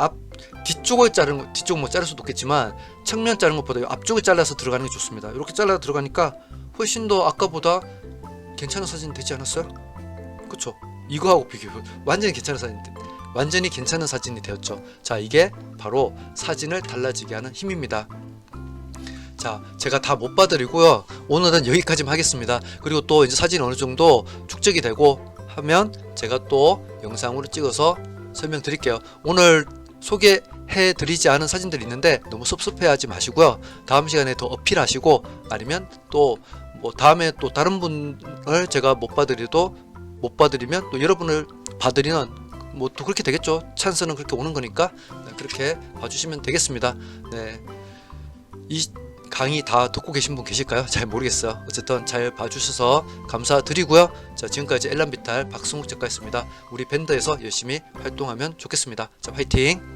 뒤쪽을 자르는 거, 뒤쪽 뭐 자를 수도 있겠지만 측면 자르는 것보다 앞쪽을 잘라서 들어가는 게 좋습니다. 이렇게 잘라 들어가니까 훨씬 더 아까보다 괜찮은 사진 되지 않았어요? 그쵸? 이거하고 비교, 완전히 괜찮은 사진, 완전히 괜찮은 사진이 되었죠. 자, 이게 바로 사진을 달라지게 하는 힘입니다. 자, 제가 다 못 봐드리고요. 오늘은 여기까지만 하겠습니다. 그리고 또 이제 사진이 어느 정도 축적이 되고 하면 제가 또 영상으로 찍어서 설명드릴게요. 오늘 소개해 드리지 않은 사진들이 있는데 너무 섭섭해 하지 마시고요. 다음 시간에 더 어필하시고, 아니면 또 뭐 다음에 또 다른 분을 제가 못 봐드리면 또 여러분을 봐드리는, 뭐 또 그렇게 되겠죠. 찬스는 그렇게 오는 거니까. 네, 그렇게 봐주시면 되겠습니다. 네, 이 강의 다 듣고 계신 분 계실까요? 잘 모르겠어요. 어쨌든 잘 봐주셔서 감사드리고요. 자, 지금까지 엘람비탈 박승욱 작가였습니다. 우리 밴드에서 열심히 활동하면 좋겠습니다. 자, 화이팅!